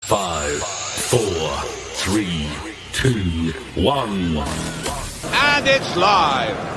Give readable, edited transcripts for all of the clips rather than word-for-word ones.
5, 4, 3, 2, 1. And it's live.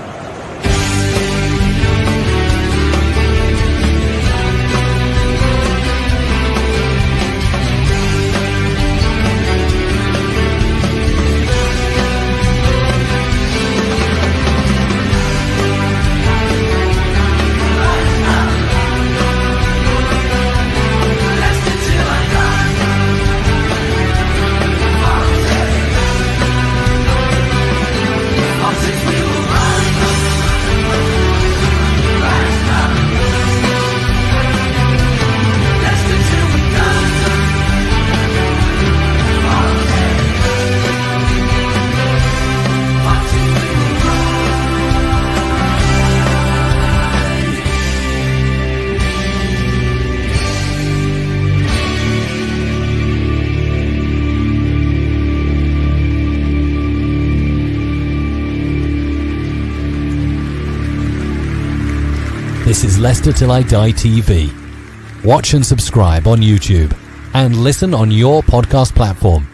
This is Leicester Till I Die TV. Watch and subscribe on YouTube and listen on your podcast platform.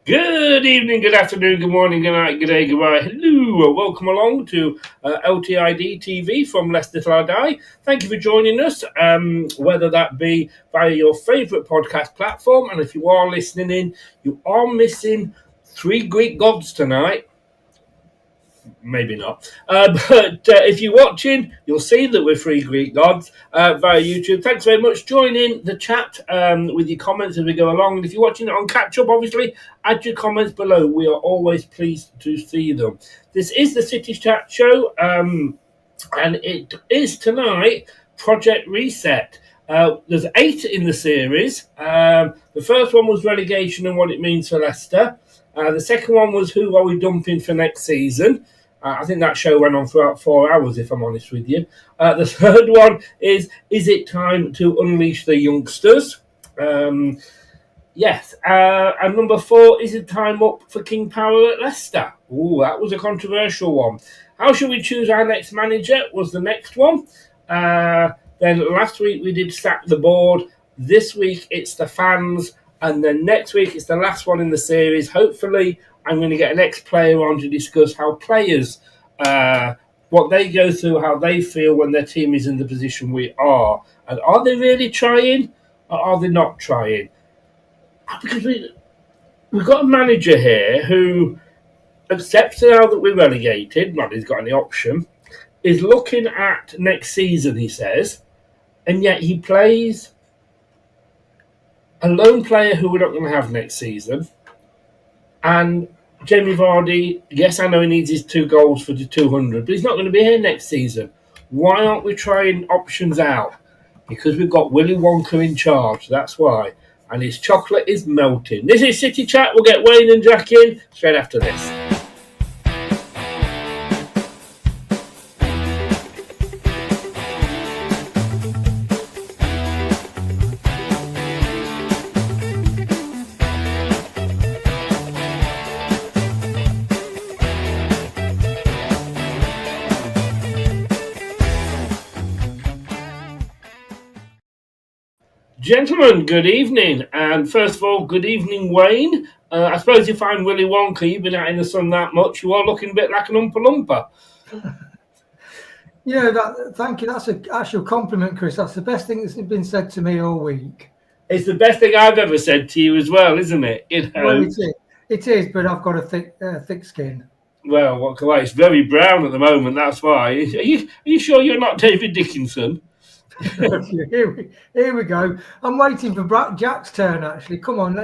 Good evening, good afternoon, good morning, good night, good day, goodbye. Hello, welcome along to LTID TV from Leicester Till I Die. Thank you for joining us, whether that be via your favourite podcast platform. And if you are listening in, you are missing 3 Greek gods tonight. Maybe not. But if you're watching, you'll see that we're 3 Greek gods via YouTube. Thanks very much. Join in the chat with your comments as we go along. And if you're watching it on catch-up, obviously, add your comments below. We are always pleased to see them. This is the City Chat Show, and it is tonight Project Reset. There's 8 in the series. The first one was relegation and what it means for Leicester. The second one was who are we dumping for next season. I think that show went on for about 4 hours, if I'm honest with you. The third one is it time to unleash the youngsters? Yes. And number 4, is it time up for King Power at Leicester? Ooh, that was a controversial one. How should we choose our next manager was the next one. Then last week we did sack the board. This week it's the fans. And then next week it's the last one in the series. Hopefully I'm going to get an ex-player on to discuss how players, what they go through, how they feel when their team is in the position we are. And are they really trying or are they not trying? Because we've got a manager here who accepts now that we're relegated, not he's got any option, is looking at next season, he says, and yet he plays a lone player who we're not going to have next season. And Jamie Vardy, yes, I know he needs his 2 goals for the 200, but he's not going to be here next season. Why aren't we trying options out? Because we've got Willy Wonka in charge, that's why. And his chocolate is melting. This is City Chat. We'll get Wayne and Jack in straight after this. Gentlemen, good evening. And first of all, good evening, Wayne. I suppose you find Willy Wonka, you've been out in the sun that much, you are looking a bit like an Oompa Loompa. Yeah, thank you. That's an actual compliment, Chris. That's the best thing that's been said to me all week. It's the best thing I've ever said to you as well, isn't it? You know? Well, it is, but I've got a thick skin. Well, what can I? It's very brown at the moment, that's why. Are you sure you're not David Dickinson? Here we go. I'm waiting for Jack's turn, actually. Come on,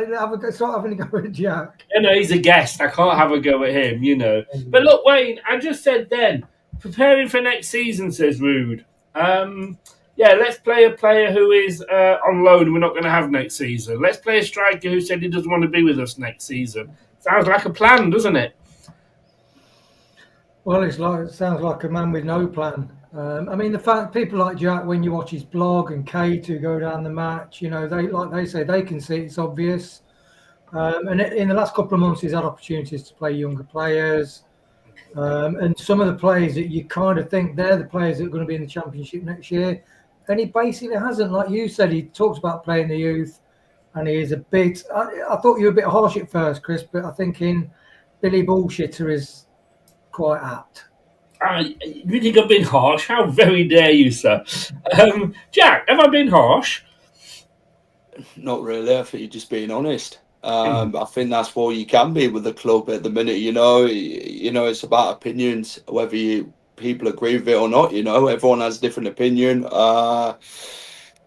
start having a go at Jack. You know, he's a guest. I can't have a go at him, you know. But look, Wayne, I just said then, preparing for next season, says Rude. Yeah, let's play a player who is on loan and we're not going to have next season. Let's play a striker who said he doesn't want to be with us next season. Sounds like a plan, doesn't it? Well, it sounds like a man with no plan. I mean, the fact people like Jack, when you watch his blog and Kate who go down the match, you know, they say they can see it's obvious. And in the last couple of months, he's had opportunities to play younger players. And some of the players that you kind of think they're the players that are going to be in the Championship next year. And he basically hasn't. Like you said, he talks about playing the youth. and he is a bit. I thought you were a bit harsh at first, Chris, but I think in Billy Bullshitter is quite apt. You think I've been harsh? How very dare you, sir? Jack, have I been harsh? Not really. I think you're just being honest. I think that's what you can be with the club at the minute. It's about opinions, whether people agree with it or not. Everyone has a different opinion.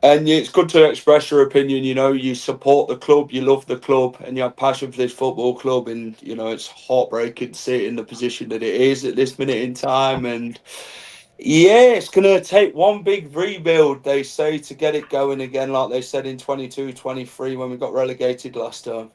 And it's good to express your opinion. You support the club, you love the club, and you have passion for this football club. And it's heartbreaking to see it in the position that it is at this minute in time. And yeah, it's going to take one big rebuild, they say, to get it going again, like they said in 22-23 when we got relegated last time.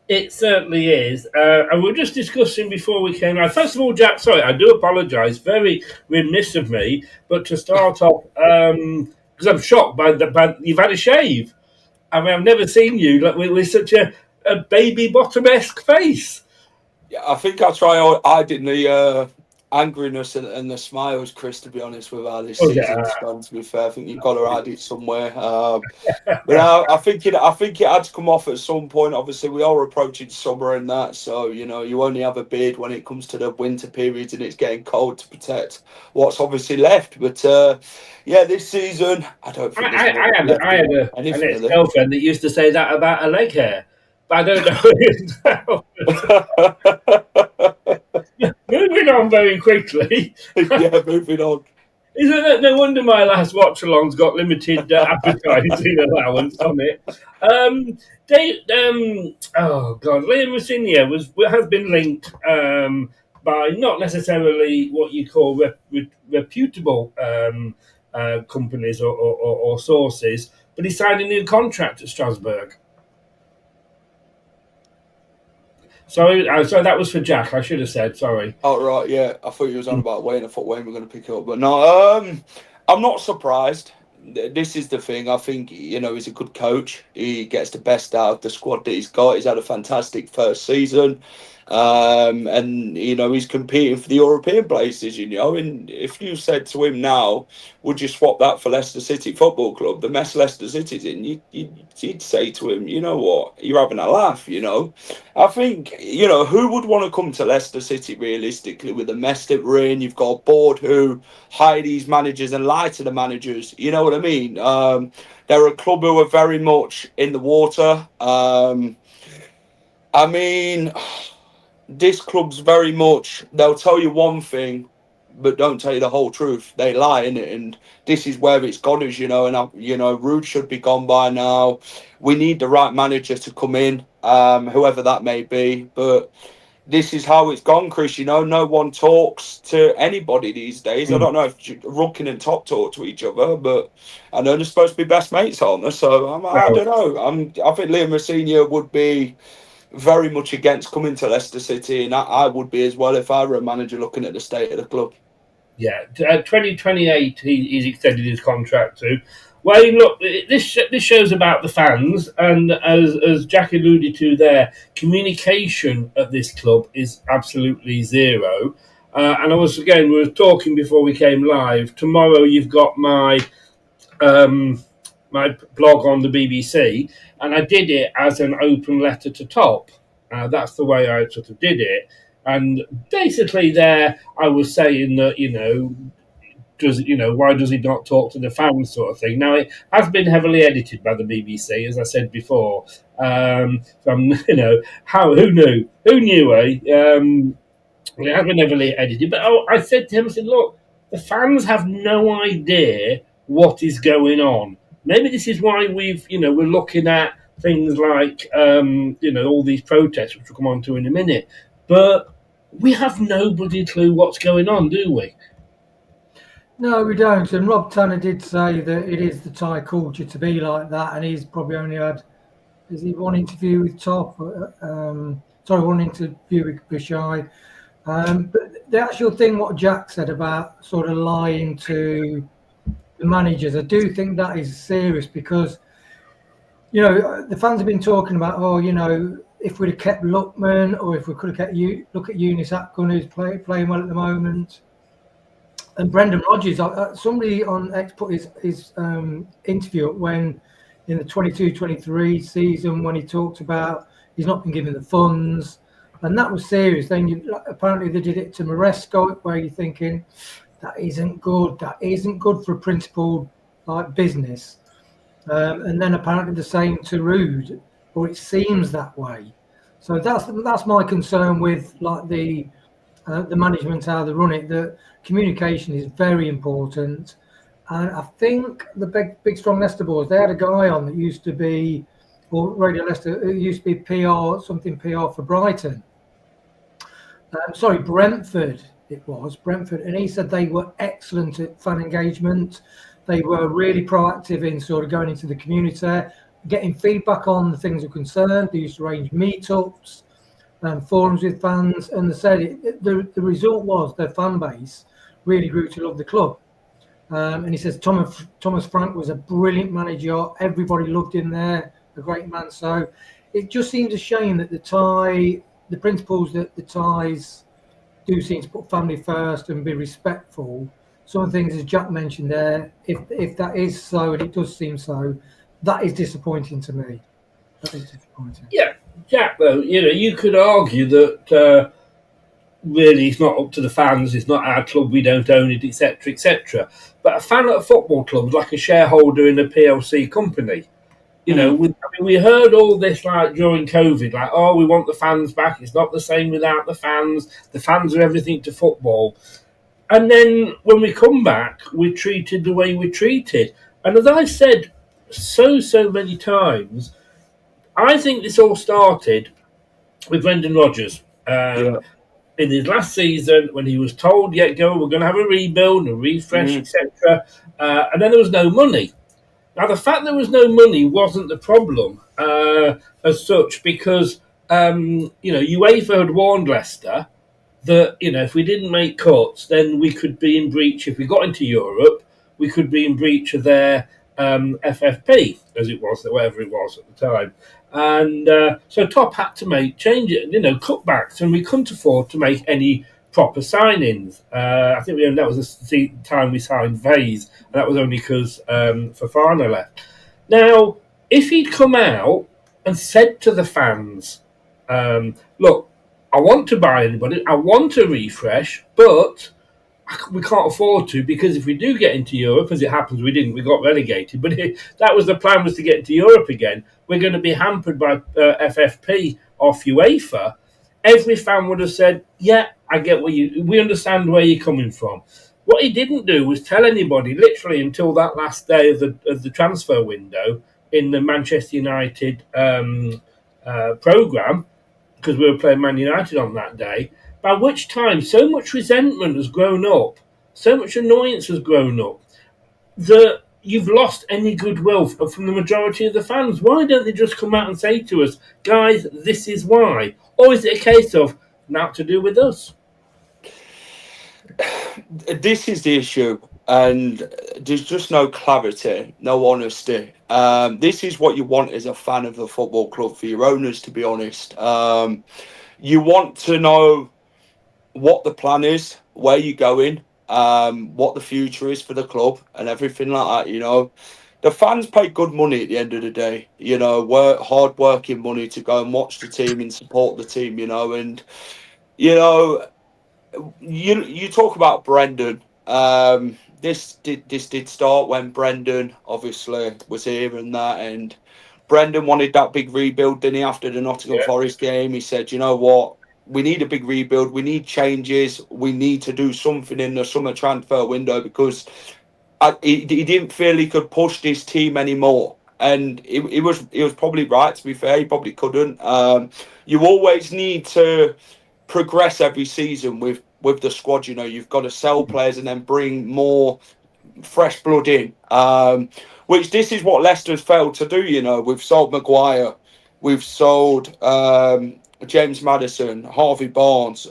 It certainly is. And we were just discussing before we came out. First of all, Jack, sorry, I do apologise. Very remiss of me. But to start off, because I'm shocked by you've had a shave. I mean, I've never seen you with such a baby bottom-esque face. Yeah, I think I'll try hiding the angriness and the smiles, Chris, to be honest, with how this season's gone, to be fair. I think you've got to hide it somewhere. But I think it had to come off at some point. Obviously, we are approaching summer and that, so, you only have a beard when it comes to the winter periods and it's getting cold to protect what's obviously left. But, this season, I don't think I had an ex-girlfriend that used to say that about her leg hair. But I don't know. Moving on very quickly. Yeah, moving on. Isn't it no wonder my last watch-along's got limited advertising allowance on it? Liam Rosinier has been linked by not necessarily what you call reputable companies or sources, but he signed a new contract at Strasbourg. Sorry, that was for Jack. I should have said, sorry. Oh, right, yeah. I thought you was on about Wayne. I thought Wayne were going to pick it up. But no, I'm not surprised. This is the thing. I think, he's a good coach. He gets the best out of the squad that he's got. He's had a fantastic first season. And, he's competing for the European places, And if you said to him now, would you swap that for Leicester City Football Club, the mess Leicester City's in, you'd say to him, you know what, you're having a laugh, I think, who would want to come to Leicester City realistically with the mess that we're in? You've got a board who hire these managers and lie to the managers, you know what I mean? They're a club who are very much in the water. This club's very much, they'll tell you one thing, but don't tell you the whole truth. They lie, innit? And this is where it's gone, as and, Rude should be gone by now. We need the right manager to come in, whoever that may be. But this is how it's gone, Chris. No one talks to anybody these days. I don't know if Rookin and Top talk to each other, but I know they're supposed to be best mates, aren't they? So I don't know. I think Liam Senior would be very much against coming to Leicester City, and I would be as well if I were a manager looking at the state of the club. Yeah, 2028 he's extended his contract to. Well, look, this shows about the fans, and as Jack alluded to there, communication at this club is absolutely zero. And we were talking before we came live. Tomorrow you've got my blog on the BBC, and I did it as an open letter to Top. That's the way I sort of did it. And basically there I was saying that, why does he not talk to the fans sort of thing? Now, it has been heavily edited by the BBC, as I said before. Who knew? Who knew, eh? It has been heavily edited. But I said to him, look, the fans have no idea what is going on. Maybe this is why we're looking at things like, all these protests, which we'll come on to in a minute. But we have nobody clue what's going on, do we? No, we don't. And Rob Tanner did say that it is the Thai culture to be like that, and he's probably only had, one interview with Top? One interview with Bishai. But the actual thing, what Jack said about sort of lying to the managers, I do think that is serious because, the fans have been talking about, if we'd have kept Luckman or if we could have kept look at Eunice Atkin, who's playing well at the moment. And Brendan Rodgers, somebody on X put his interview up when in the 22-23 season when he talked about he's not been given the funds, and that was serious. Then apparently they did it to Maresco, where you're thinking that isn't good. That isn't good for a principled like business. And then apparently the same to Rude, or it seems that way. So that's my concern with like the management, how they run it. The communication is very important, and I think the big strong Leicester boys, they had a guy on that used to be, or Radio Leicester, it used to be PR for Brighton. Sorry, Brentford. It was Brentford, and he said they were excellent at fan engagement. They were really proactive in sort of going into the community, getting feedback on the things of concern. They used to arrange meetups and forums with fans, and they said the result was their fan base really grew to love the club. And he says Thomas Frank was a brilliant manager. Everybody loved him there, a great man. So it just seems a shame that the principles that the ties do seem to put family first and be respectful. Some of the things, as Jack mentioned there, if that is so, and it does seem so, that is disappointing to me. That is disappointing. Yeah, Jack, though, you could argue that really it's not up to the fans, it's not our club, we don't own it, etc., etc. But a fan at a football club is like a shareholder in a PLC company. We heard all this like during COVID, like, oh, we want the fans back. It's not the same without the fans. The fans are everything to football. And then when we come back, we're treated the way we're treated. And as I've said so many times, I think this all started with Brendan Rodgers. In his last season, when he was told, we're going to have a rebuild, a refresh, etc. And then there was no money. Now, the fact there was no money wasn't the problem as such, because, UEFA had warned Leicester that, if we didn't make cuts, then we could be in breach. If we got into Europe, we could be in breach of their FFP, as it was, whatever it was at the time. And so Top had to change it, cutbacks, and we couldn't afford to make any proper signings. I think that was the time we signed Vase, and that was only because Fofana left. Now, if he'd come out and said to the fans, look, I want to buy anybody, I want a refresh, but we can't afford to, because if we do get into Europe, as it happens, we didn't, we got relegated, but that was the plan, was to get into Europe again. We're going to be hampered by FFP off UEFA. Every fan would have said, yeah, I get we understand where you're coming from. What he didn't do was tell anybody, literally until that last day of the transfer window in the Manchester United programme, because we were playing Man United on that day, by which time so much resentment has grown up, so much annoyance has grown up, that you've lost any goodwill from the majority of the fans. Why don't they just come out and say to us, guys, this is why? Or is it a case of, not to do with us? This is the issue, and there's just no clarity, no honesty. This is what you want as a fan of the football club, for your owners, to be honest. You want to know what the plan is, where you're going, what the future is for the club, and everything like that. The fans pay good money at the end of the day, hard-working money to go and watch the team and support the team, and you talk about Brendan. This did start when Brendan obviously was here and that, and Brendan wanted that big rebuild, didn't he, after the Nottingham Forest game? He said, you know what, we need a big rebuild, we need changes, we need to do something in the summer transfer window, because he didn't feel he could push this team anymore. And he was probably right, to be fair. He probably couldn't. You always need to progress every season with the squad. You've got to sell players and then bring more fresh blood in. Which this is what Leicester's failed to do. We've sold Maguire, we've sold James Maddison, Harvey Barnes.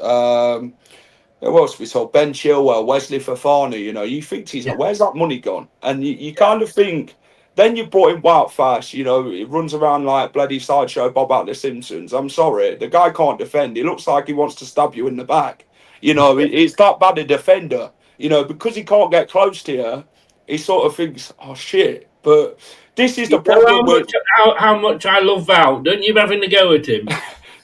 Who else we sold? Ben Chilwell, Wesley Fofana. You think where's that money gone? And you kind of think. Then you brought in Wout Fash, he runs around like bloody sideshow Bob at The Simpsons. I'm sorry, the guy can't defend. He looks like he wants to stab you in the back. It's that bad a defender. Because he can't get close to you, he sort of thinks, oh shit. But this is You the know problem with how much I love Val. Don't you having a go at him?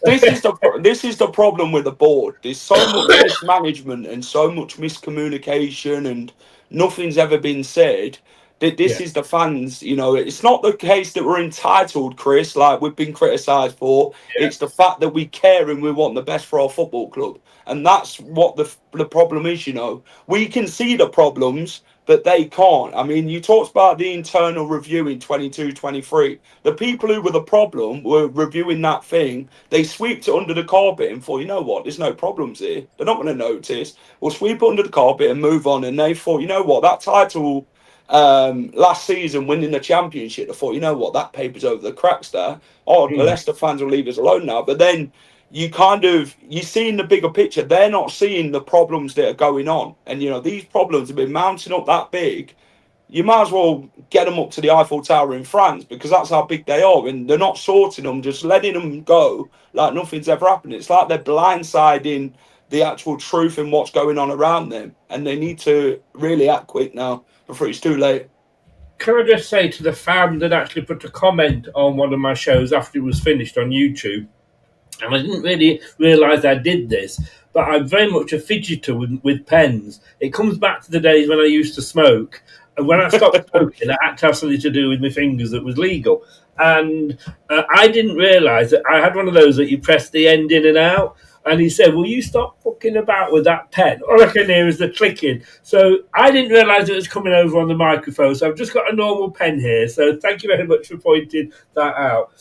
this is the problem with the board. There's so much mismanagement and so much miscommunication, and nothing's ever been said. That this is the fans. You know, it's not the case that we're entitled, Chris, like we've been criticised for. Yeah. It's the fact that we care and we want the best for our football club, and that's what the problem is. You know, we can see the problems, but they can't. I mean, you talked about the internal review in 22-23. The people who were the problem were reviewing that thing. They swept it under the carpet and thought, you know what, there's no problems here. They're not going to notice. We'll sweep it under the carpet and move on. And they thought, you know what, that title last season, winning the championship, they thought, you know what, that paper's over the cracks there. Oh, the Leicester fans will leave us alone now. But then you're seeing the bigger picture. They're not seeing the problems that are going on. And, you know, these problems have been mounting up that big. You might as well get them up to the Eiffel Tower in France, because that's how big they are. And they're not sorting them, just letting them go like nothing's ever happened. It's like they're blindsiding the actual truth and what's going on around them. And they need to really act quick now before it's too late. Can I just say to the fan that actually put a comment on one of my shows after it was finished on YouTube, and I didn't really realise I did this, but I'm very much a fidgeter with pens. It comes back to the days when I used to smoke. And when I stopped smoking, I had to have something to do with my fingers that was legal. And I didn't realise that I had one of those that you press the end in and out. And he said, will you stop fucking about with that pen? All I can hear is the clicking. So I didn't realise it was coming over on the microphone. So I've just got a normal pen here. So thank you very much for pointing that out.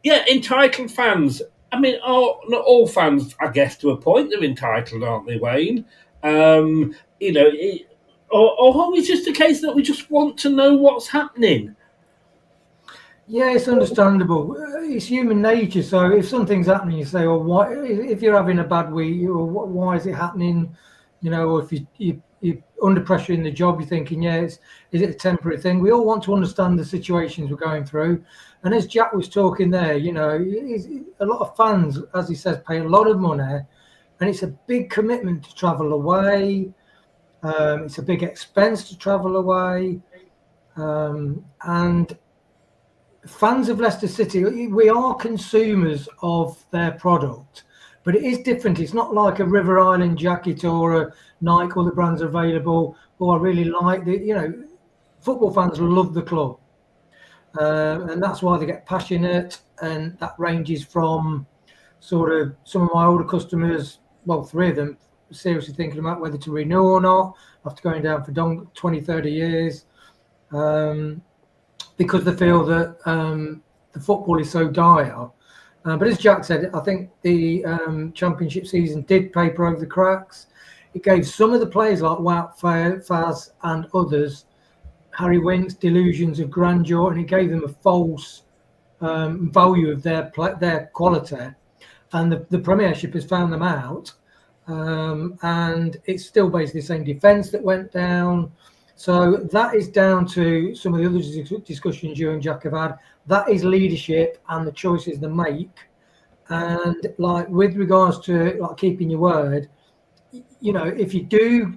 Yeah, entitled fans. I mean, not all fans, I guess, to a point, they're entitled, aren't they, Wayne? You know, or it's just a case that we just want to know what's happening. Yeah, it's understandable. It's human nature. So if something's happening, you say, "Well, why?" If you're having a bad week, or why is it happening? You know, or if you're under pressure in the job, you're thinking, "Yeah, is it a temporary thing?" We all want to understand the situations we're going through. And as Jack was talking there, you know, a lot of fans, as he says, pay a lot of money, and it's a big commitment to travel away. It's a big expense to travel away, and fans of Leicester City, we are consumers of their product, but it is different. It's not like a River Island jacket or a Nike, all the brands are available. I really like football fans love the club, and that's why they get passionate. And that ranges from sort of some of my older customers, well, 3 of them, seriously thinking about whether to renew or not after going down for 20-30 years, because they feel that the football is so dire. But as Jack said, I think the championship season did paper over the cracks. It gave some of the players like Wout, Faz and others, Harry Winks, delusions of grandeur, and it gave them a false value of their quality. And the Premiership has found them out. And it's still basically the same defence that went down. So that is down to some of the other discussions you and Jack have had. That is leadership and the choices they make. And like with regards to like keeping your word, you know, if you do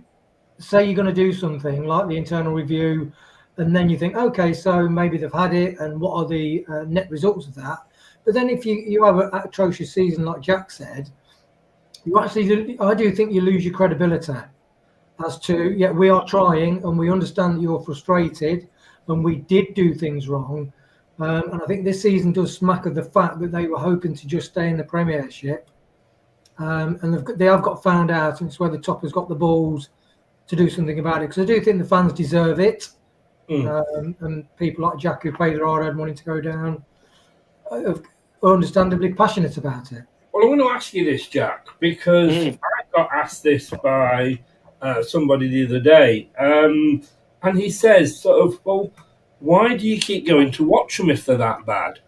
say you're going to do something like the internal review, and then you think, okay, so maybe they've had it, and what are the net results of that? But then if you have an atrocious season, like Jack said, I do think you lose your credibility as to, yeah, we are trying and we understand that you're frustrated and we did do things wrong. And I think this season does smack of the fact that they were hoping to just stay in the Premiership. And they have got found out, and it's whether Top has got the balls to do something about it. Because I do think the fans deserve it. And people like Jack, who played their hard wanting to go down, are understandably passionate about it. Well, I want to ask you this, Jack, because I got asked this by somebody the other day. And he says, sort of, well, why do you keep going to watch them if they're that bad?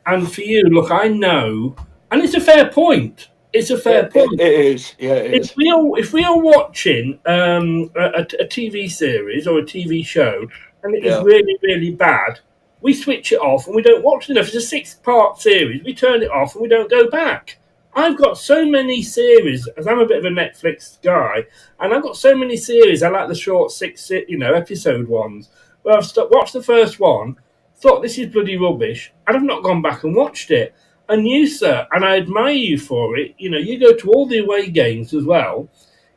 And for you, look, I know, and it's a fair point. It's a fair point. It is, yeah, it is. If we are watching a TV series or a TV show, and it is really, really bad, we switch it off and we don't watch it. If it's a 6-part series, we turn it off and we don't go back. I've got so many series, as I'm a bit of a Netflix guy, and I've got so many series. I like the short 6, episode ones. where I've watched the first one, thought this is bloody rubbish, and I've not gone back and watched it. And you, sir, and I admire you for it. You know, you go to all the away games as well.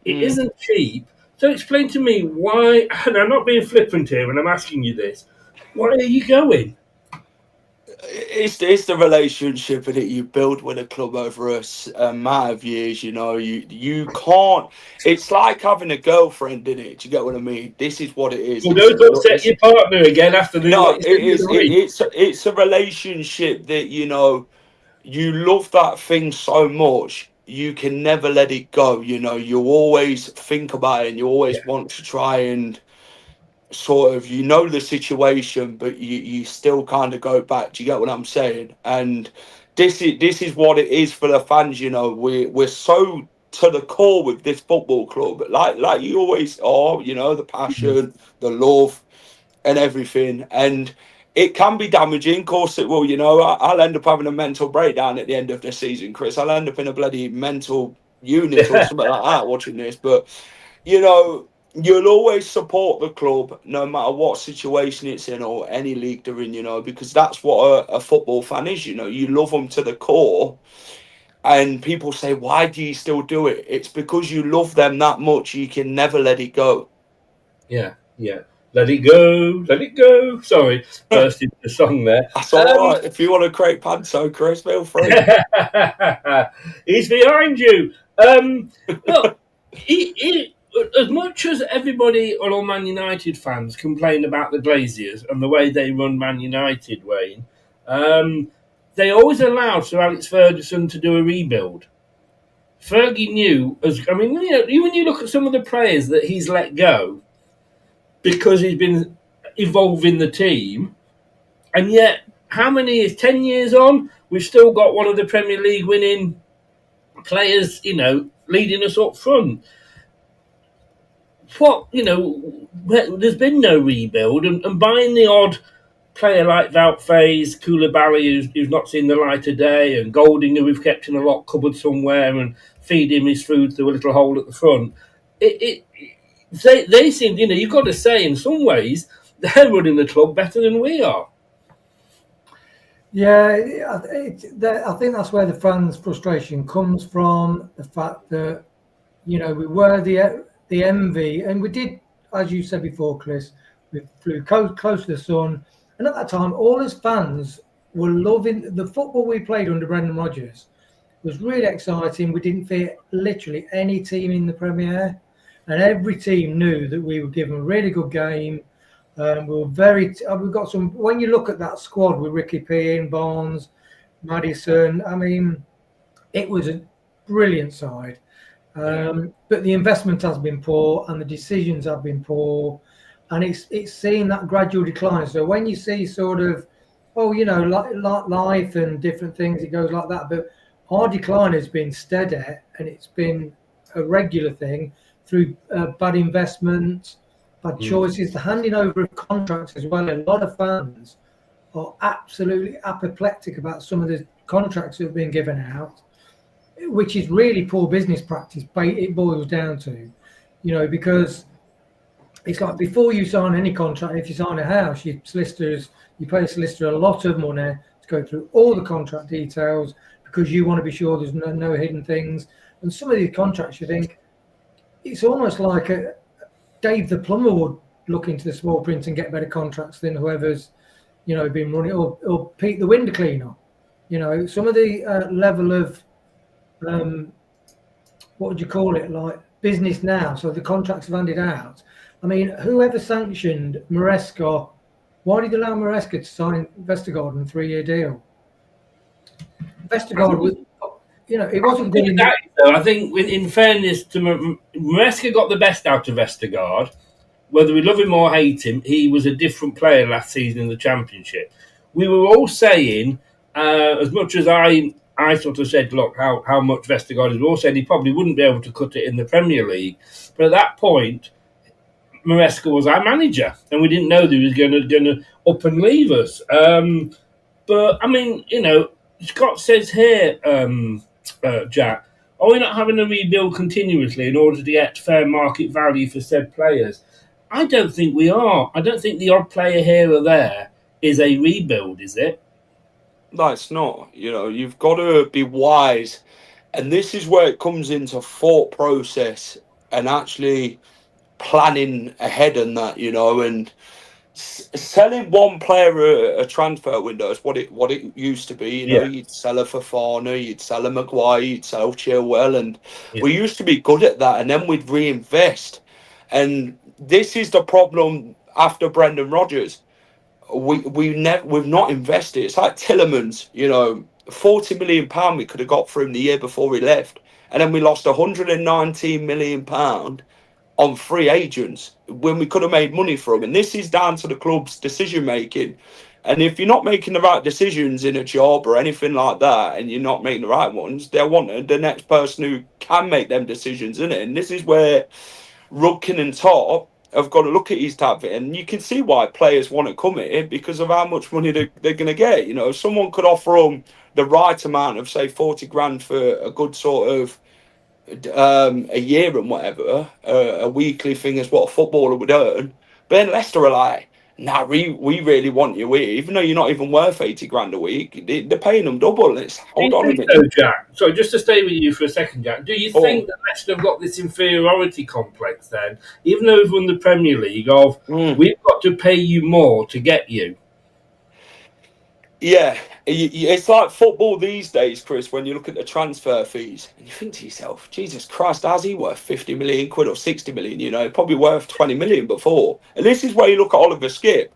It isn't cheap. So explain to me why, and I'm not being flippant here when I'm asking you this, why are you going? It's the relationship that you build with a club over a amount of years. You know, you can't. It's like having a girlfriend, isn't it? Do you get what I mean? This is what it is. Well, don't upset your partner again after the. No, it's a relationship that, you know, you love that thing so much you can never let it go. You know, you always think about it and you always want to try and sort of, you know, the situation, but you still kind of go back. Do you get what I'm saying? And this is what it is for the fans. You know, we're so to the core with this football club, like you always are. You know, the passion, the love, and everything. And it can be damaging, of course it will. You know, I'll end up having a mental breakdown at the end of the season, Chris. I'll end up in a bloody mental unit or something like that watching this. But, you know, you'll always support the club no matter what situation it's in or any league they're in, you know, because that's what a football fan is. You know, you love them to the core. And people say, why do you still do it? It's because you love them that much. You can never let it go. Yeah. Let it go, let it go. Sorry, burst into the song there. That's all right. If you want to create panto, Chris, feel free. He's behind you. Look, as much as everybody, or all Man United fans, complain about the Glaziers and the way they run Man United, Wayne, they always allowed Sir Alex Ferguson to do a rebuild. Fergie knew, when you look at some of the players that he's let go, because he's been evolving the team, and yet how many is 10 years on? We've still got one of the Premier League winning players, you know, leading us up front. What, you know, there's been no rebuild, and buying the odd player like Valface, Koulibaly, who's not seen the light of day, and Golding, who we've kept in a lock cupboard somewhere and feed him his food through a little hole at the front. They seem, you know, you've got to say, in some ways, they're running the club better than we are. Yeah, I think that's where the fans' frustration comes from. The fact that, you know, we were the envy, and we did, as you said before, Chris, we flew close to the sun. And at that time, all as fans were loving the football we played under Brendan Rodgers. It was really exciting. We didn't fear literally any team in the Premier. And every team knew that we would give them a really good game. We were we've got some, when you look at that squad with Ricky Payne, Barnes, Maddison, I mean, it was a brilliant side. But the investment has been poor and the decisions have been poor. And it's seeing that gradual decline. So when you see sort of, you know, like life and different things, it goes like that. But our decline has been steady, and it's been a regular thing through bad investment, bad choices, the handing over of contracts as well. A lot of fans are absolutely apoplectic about some of the contracts that have been given out, which is really poor business practice. It boils down to, you know, because it's like before you sign any contract, if you sign a house, you pay a solicitor a lot of money to go through all the contract details because you want to be sure there's no hidden things. And some of these contracts, you think, it's almost like Dave the plumber would look into the small print and get better contracts than whoever's, you know, been running, or Pete the window cleaner. You know, some of the level of, what would you call it, like business now. So the contracts have handed out. I mean, whoever sanctioned Maresca, why did they allow Maresca to sign Vestergaard on a 3-year deal? Vestergaard was, you know, it wasn't good enough. I think, in fairness to Maresca, got the best out of Vestergaard. Whether we love him or hate him, he was a different player last season in the Championship. We were all saying, as much as I sort of said, look, how much Vestergaard is, we all said he probably wouldn't be able to cut it in the Premier League. But at that point, Maresca was our manager, and we didn't know that he was going to up and leave us. But, I mean, you know, Scott says here, Jack, are we not having a rebuild continuously in order to get fair market value for said players? I don't think we are. I don't think the odd player here or there is a rebuild, is it? No, it's not. You've got to be wise. And this is where it comes into thought process and actually planning ahead and that, and selling one player a transfer window is what it used to be. You'd sell a Fofana, you'd sell a Maguire, you'd sell Chilwell, and we used to be good at that, and then we'd reinvest. And this is the problem after Brendan Rodgers. We've not invested. It's like Tillemans, £40 million we could have got for him the year before he left, and then we lost £119 million on free agents when we could have made money from. And this is down to the club's decision making. And if you're not making the right decisions in a job or anything like that, and you're not making the right ones, they'll want the next person who can make them decisions, isn't it? And this is where Rudkin and Top have got to look at his type of it. And you can see why players want to come here because of how much money they're going to get. Someone could offer them the right amount of, say, 40 grand for a good sort of a year and whatever, a weekly thing is what a footballer would earn. But then Leicester are like, nah, we really want you here, even though you're not even worth 80 grand a week. They're paying them double. Hold on a minute. So, Jack, so just to stay with you for a second, Jack, do you think that Leicester have got this inferiority complex then, even though we've won the Premier League, of we've got to pay you more to get you? Yeah, it's like football these days, Chris, when you look at the transfer fees and you think to yourself, Jesus Christ, how's he worth 50 million quid or 60 million? Probably worth 20 million before. And this is where you look at Oliver Skipp.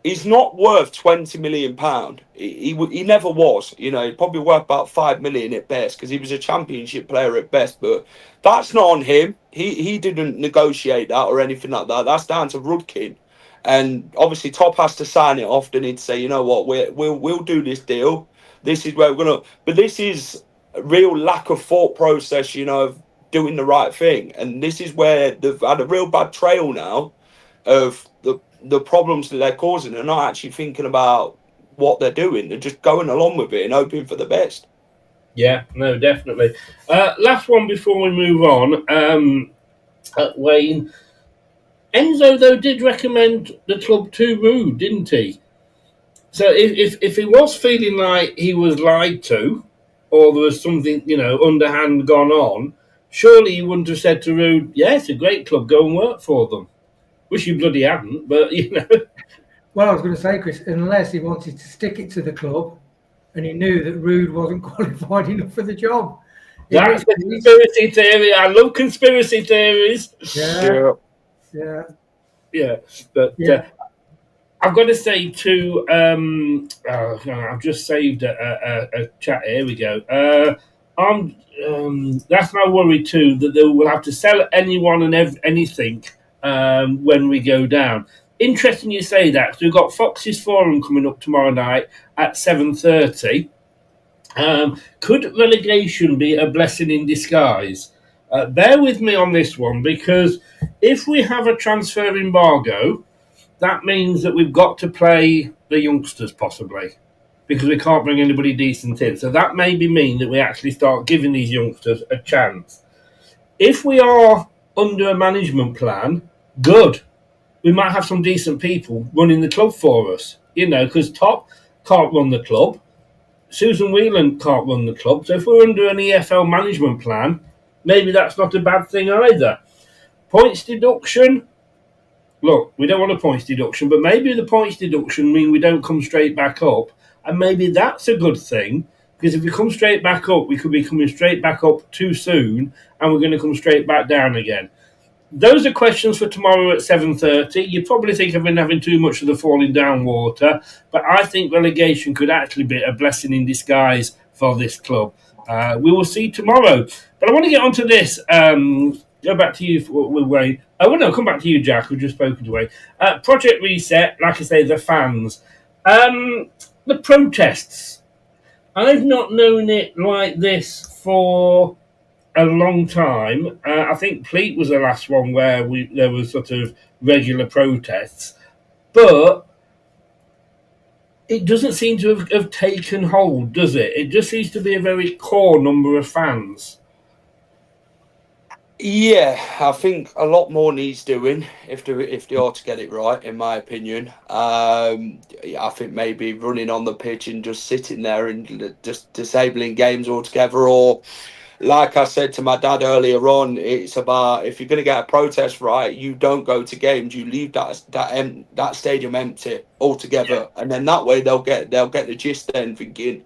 He's not worth 20 million pound. He never was. He's probably worth about 5 million at best because he was a championship player at best. But that's not on him. He didn't negotiate that or anything like that. That's down to Rudkin. And obviously, Top has to sign it off. They need to say, you know what, we'll do this deal. This is where we're gonna. But this is a real lack of thought process, of doing the right thing. And this is where they've had a real bad trail now of the problems that they're causing. They're not actually thinking about what they're doing. They're just going along with it and hoping for the best. Yeah, no, definitely. Last one before we move on. Wayne. Enzo, though, did recommend the club to Rude, didn't he? So if he was feeling like he was lied to, or there was something, underhand gone on, surely he wouldn't have said to Rude, yeah, it's a great club, go and work for them. Wish you bloody hadn't, but, Well, I was going to say, Chris, unless he wanted to stick it to the club and he knew that Rude wasn't qualified enough for the job. That's a conspiracy theory. I love conspiracy theories. Yeah. But I've got to say too. I've just saved a chat. Here we go. That's my worry too, that they will have to sell anyone and anything when we go down. Interesting you say that, because we've got Fox's Forum coming up tomorrow night at 7:30. Could relegation be a blessing in disguise? Bear with me on this one, because if we have a transfer embargo, that means that we've got to play the youngsters possibly, because we can't bring anybody decent in. So that maybe mean that we actually start giving these youngsters a chance. If we are under a management plan, good. We might have some decent people running the club for us, because Top can't run the club. Susan Whelan can't run the club. So if we're under an EFL management plan, maybe that's not a bad thing either. Points deduction. Look, we don't want a points deduction, but maybe the points deduction mean we don't come straight back up. And maybe that's a good thing, because if we come straight back up, we could be coming straight back up too soon, and we're going to come straight back down again. Those are questions for tomorrow at 7:30. You probably think I've been having too much of the falling down water, but I think relegation could actually be a blessing in disguise for this club. We will see tomorrow. But I want to get onto this. Go back to you with Wayne. Come back to you, Jack, who've just spoken to Wayne. Project Reset, like I say, the fans. The protests. I've not known it like this for a long time. I think Pleat was the last one where there was sort of regular protests. But it doesn't seem to have taken hold, does it? It just seems to be a very core number of fans. Yeah, I think a lot more needs doing if they are to get it right, in my opinion. I think maybe running on the pitch and just sitting there and just disabling games altogether, or like I said to my dad earlier on, it's about if you're going to get a protest right, you don't go to games, you leave that stadium empty altogether, and then that way they'll get the gist. Then thinking,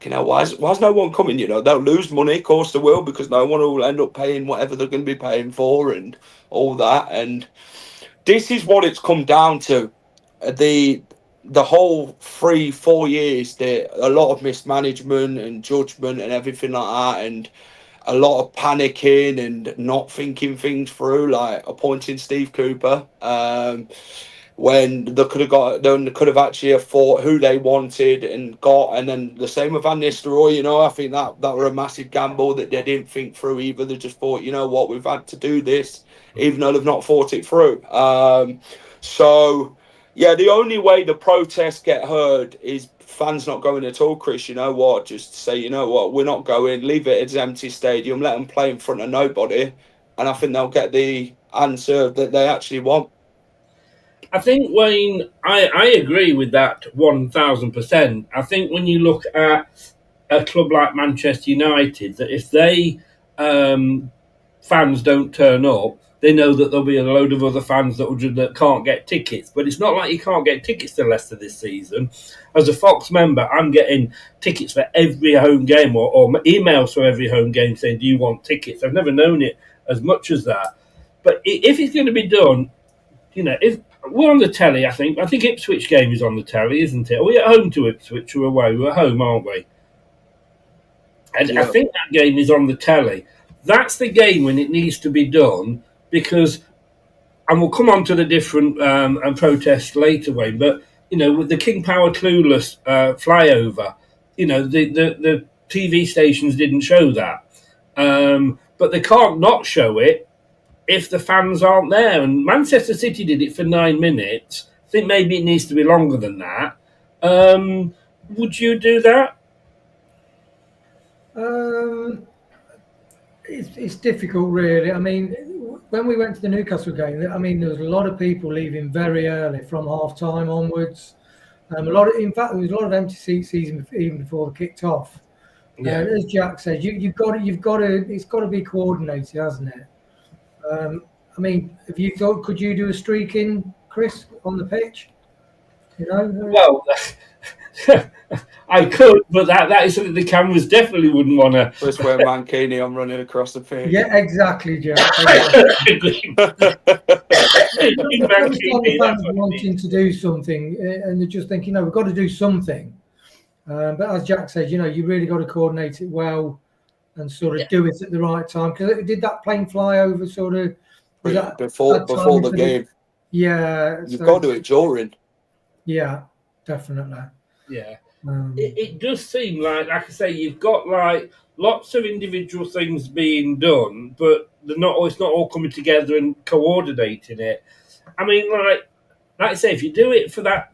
you know, why's no one coming? You know, they'll lose money, of course they will, because no one will end up paying whatever they're going to be paying for and all that. And this is what it's come down to. The whole 3-4 years, a lot of mismanagement and judgment and everything like that, and a lot of panicking and not thinking things through, like appointing Steve Cooper. When they could have actually thought who they wanted and got, and then the same with Van Nistelrooy. You know, I think that were a massive gamble that they didn't think through either. They just thought, you know what, we've had to do this, even though they've not thought it through. So yeah, the only way the protests get heard is fans not going at all, Chris. You know what, just say, you know what, we're not going, leave it as empty stadium, let them play in front of nobody, and I think they'll get the answer that they actually want. I think, Wayne, I agree with that 1,000%. I think when you look at a club like Manchester United, that if they fans don't turn up, they know that there'll be a load of other fans that can't get tickets. But it's not like you can't get tickets to Leicester this season. As a Fox member, I'm getting tickets for every home game, or emails for every home game saying, do you want tickets? I've never known it as much as that. But if it's going to be done, you know, if we're on the telly, I think Ipswich game is on the telly, isn't it? Are we at home to Ipswich or away? We're at home, aren't we? And yeah. I think that game is on the telly. That's the game when it needs to be done, because, and we'll come on to the different and protests later, Wayne, but, you know, with the King Power Clueless flyover, you know, the TV stations didn't show that. But they can't not show it if the fans aren't there. And Manchester City did it for 9 minutes. I think maybe it needs to be longer than that. Would you do that? It's difficult, really. I mean, when we went to the Newcastle game, I mean, there was a lot of people leaving very early from half time onwards. In fact, there was a lot of empty seats even before they kicked off. Yeah. As Jack said, you've got to. It's got to be coordinated, hasn't it? I mean, could you do a streaking, Chris, on the pitch? You know. Well, I could, but that is something the cameras definitely wouldn't want to. Just where Mancini, I'm running across the pitch. Yeah, exactly, Jack. Fans wanting to do something, and they're just thinking, we've got to do something. But as Jack says, you really got to coordinate it well and sort of do it at the right time. Because it did that plane flyover sort of before the game. Yeah, you've got to do it during. Yeah, definitely. Yeah, it does seem like I say, you've got like lots of individual things being done, but it's not all coming together and coordinating it. I mean, like I say, if you do it for that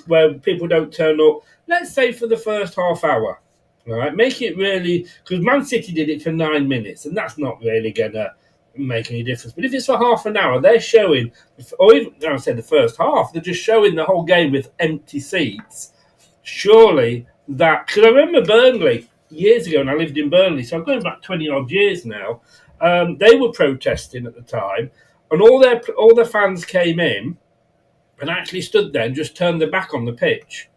where people don't turn up, let's say for the first half hour, all right, make it really, because Man City did it for 9 minutes, and that's not really gonna make any difference. But if it's for half an hour, they're showing, or even I said the first half, they're just showing the whole game with empty seats. Surely that, because I remember Burnley years ago, and I lived in Burnley, so I'm going back 20 odd years now. They were protesting at the time, and all their fans came in and actually stood there and just turned their back on the pitch.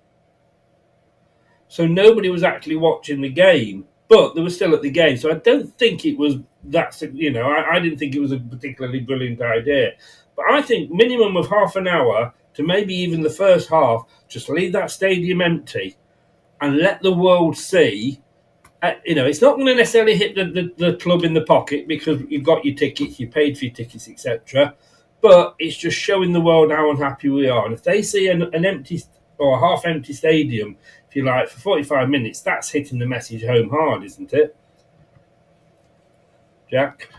So nobody was actually watching the game, but they were still at the game. So I don't think it was that, I didn't think it was a particularly brilliant idea. But I think minimum of half an hour to maybe even the first half, just leave that stadium empty and let the world see. It's not going to necessarily hit the club in the pocket because you've got your tickets, you paid for your tickets, etc. But it's just showing the world how unhappy we are. And if they see an empty or a half-empty stadium, if you like, for 45 minutes, that's hitting the message home hard, isn't it? Jack?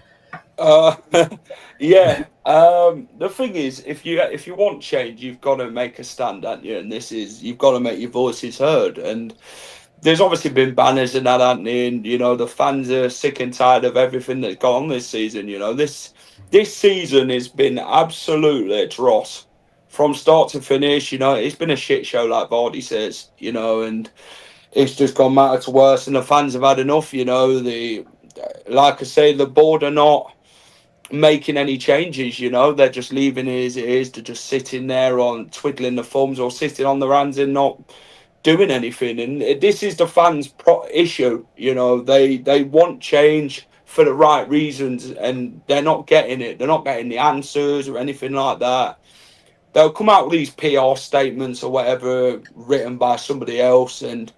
Yeah. The thing is, if you want change, you've got to make a stand, haven't you? And you've got to make your voices heard. And there's obviously been banners and that, hasn't there? And, you know, the fans are sick and tired of everything that's gone on this season. You know, this season has been absolutely dross from start to finish. You know, it's been a shit show, like Vardy says, you know, and it's just gone matter to worse, and the fans have had enough. You know, like I say, the board are not making any changes. You know, they're just leaving it as it is, to just sitting there on twiddling the thumbs or sitting on their hands and not doing anything. And this is the fans' issue. You know, they want change for the right reasons, and they're not getting it. They're not getting the answers or anything like that. They'll come out with these PR statements or whatever written by somebody else, and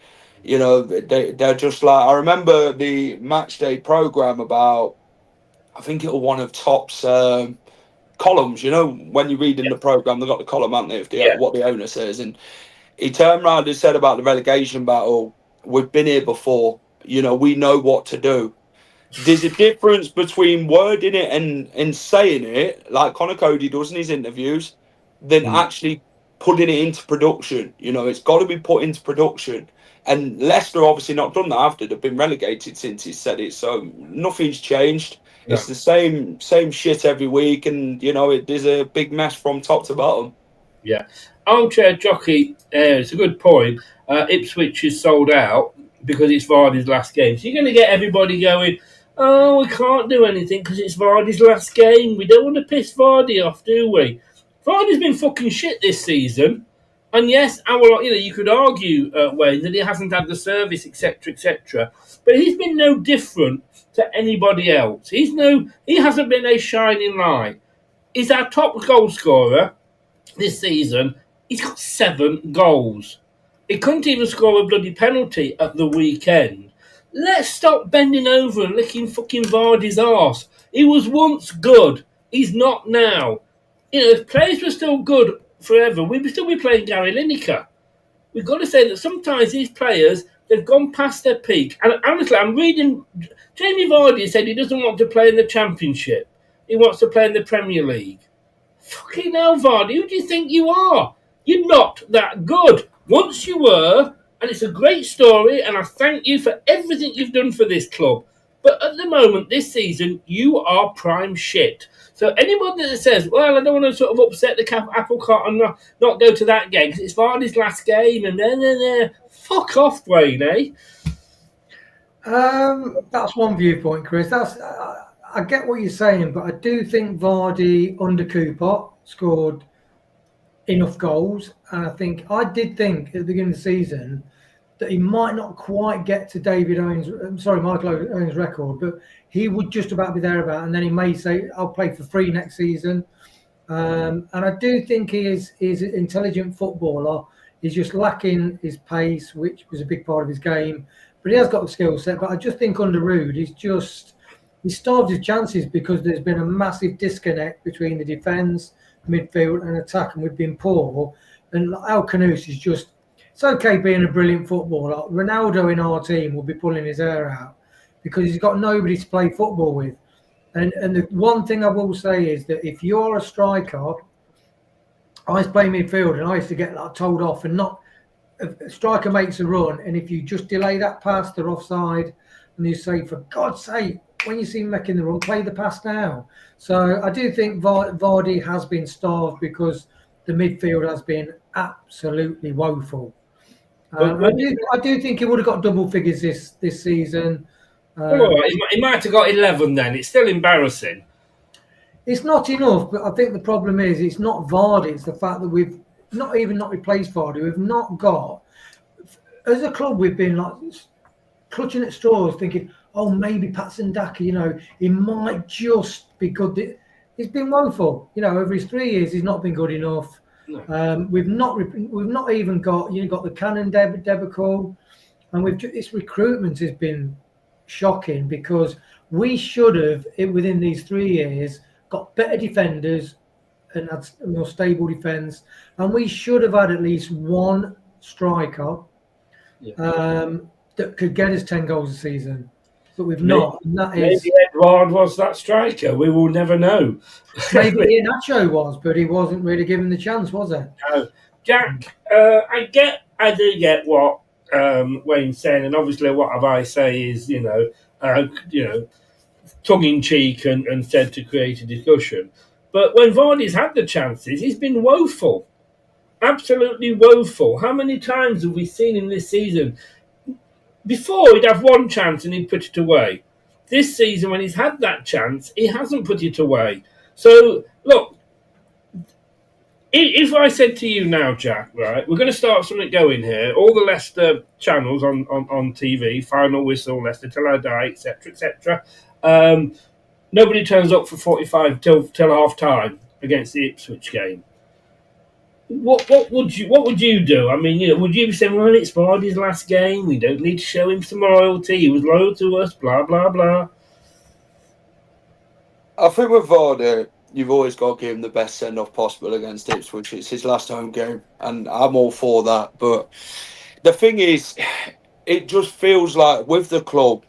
you know, they're just like, I remember the match day program about, I think it was one of Top's columns. You know, when you read in the program, they've got the column, haven't they, if what the owner says. And he turned around and said about the relegation battle, we've been here before. You know, we know what to do. There's a difference between wording it and saying it, like Conor Cody does in his interviews, than actually putting it into production. You know, it's got to be put into production. And Leicester obviously not done that after they've been relegated since he said it. So nothing's changed. Yeah. It's the same shit every week, and you know, there's a big mess from top to bottom. Yeah, armchair jockey. It's a good point. Ipswich is sold out because it's Vardy's last game. So you're going to get everybody going, oh, we can't do anything because it's Vardy's last game. We don't want to piss Vardy off, do we? Vardy's been fucking shit this season. And yes, you could argue, Wayne, that he hasn't had the service, etc., etc. But he's been no different to anybody else. He hasn't been a shining light. He's our top goal scorer this season. He's got 7 goals. He couldn't even score a bloody penalty at the weekend. Let's stop bending over and licking fucking Vardy's arse. He was once good. He's not now. You know, if players were still good forever, we would still be playing Gary Lineker. We've got to say that sometimes these players, they've gone past their peak. And honestly, I'm reading, Jamie Vardy said he doesn't want to play in the Championship. He wants to play in the Premier League. Fucking hell, Vardy, who do you think you are? You're not that good. Once you were, and it's a great story, and I thank you for everything you've done for this club. But at the moment, this season, you are prime shit. So anybody that says, well, I don't want to sort of upset the apple cart and not go to that game because it's Vardy's last game and fuck off, Wayne, eh? That's one viewpoint, Chris. I get what you're saying, but I do think Vardy under Cooper scored enough goals, and I did think at the beginning of the season that he might not quite get to Michael Owen's record, but he would just about be thereabout, and then he may say, I'll play for free next season. And I do think he's an intelligent footballer. He's just lacking his pace, which was a big part of his game, but he has got the skill set. But I just think under Rude, he starved his chances because there's been a massive disconnect between the defence, midfield and attack, and we've been poor. And Al Kanous is just, it's okay being a brilliant footballer. Ronaldo in our team will be pulling his hair out because he's got nobody to play football with. And the one thing I will say is that if you're a striker, I used to play midfield and I used to get told off, and not a striker makes a run, and if you just delay that pass, they're offside, and you say, for God's sake, when you see him making the run, play the pass now. So I do think Vardy has been starved because the midfield has been absolutely woeful. I do think he would have got double figures this season. He might have got 11 then. It's still embarrassing. It's not enough, but I think the problem is it's not Vardy. It's the fact that we've not replaced Vardy. We've not got, as a club, we've been like clutching at straws, thinking, oh, maybe Patson Daka, he might just be good. He's been woeful. Over his 3 years, he's not been good enough. No. We've not even got got the Cannon debacle, and this recruitment has been shocking because we should have within these 3 years got better defenders and had a more stable defence, and we should have had at least one striker that could get us 10 goals a season, but we've not. And maybe Edouard was that striker. We will never know. Maybe Iheanacho was, but he wasn't really given the chance, was he? No. Jack, I do get what Wayne's saying, and obviously what I say is, tongue in cheek and said to create a discussion. But when Vardy's had the chances, he's been woeful, absolutely woeful. How many times have we seen him this season? Before, he'd have one chance and he'd put it away. This season, when he's had that chance, he hasn't put it away. So, look, if I said to you now, Jack, right, we're going to start something going here, all the Leicester channels on TV, Final Whistle, Leicester Till I Die, etc., etc., nobody turns up for 45 till half time against the Ipswich game. What would you do? I mean, would you be saying, well, it's Vardy's last game, we don't need to show him some loyalty, he was loyal to us, blah blah blah? I think with Vardy, you've always got to give him the best send off possible against Ipswich. It's his last home game, and I'm all for that. But the thing is, it just feels like with the club,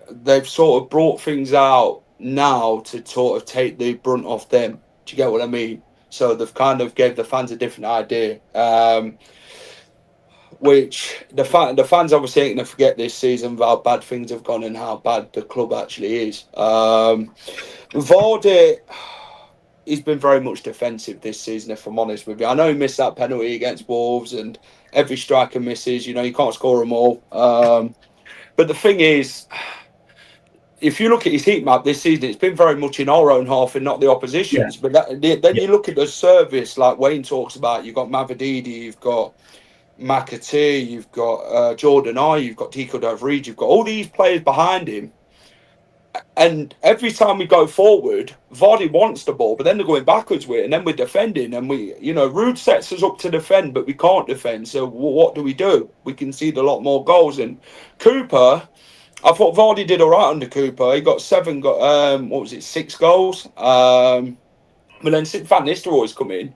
they've sort of brought things out now to sort of take the brunt off them. Do you get what I mean? So they've kind of gave the fans a different idea, which the fans obviously ain't going to forget this season of how bad things have gone and how bad the club actually is. Vardy, he's been very much defensive this season, if I'm honest with you. I know he missed that penalty against Wolves, and every striker misses. You can't score them all. But the thing is, if you look at his heat map this season, it's been very much in our own half and not the opposition's. Yeah. But then you look at the service, like Wayne talks about, you've got Mavadidi, you've got McAtee, you've got Jordan I, you've got Dico Davrid, you've got all these players behind him. And every time we go forward, Vardy wants the ball, but then they're going backwards with it, and then we're defending. And Rude sets us up to defend, but we can't defend. So what do? We concede a lot more goals. And Cooper, I thought Vardy did all right under Cooper. He got 6 goals. But then since Van Nistelrooy's come in,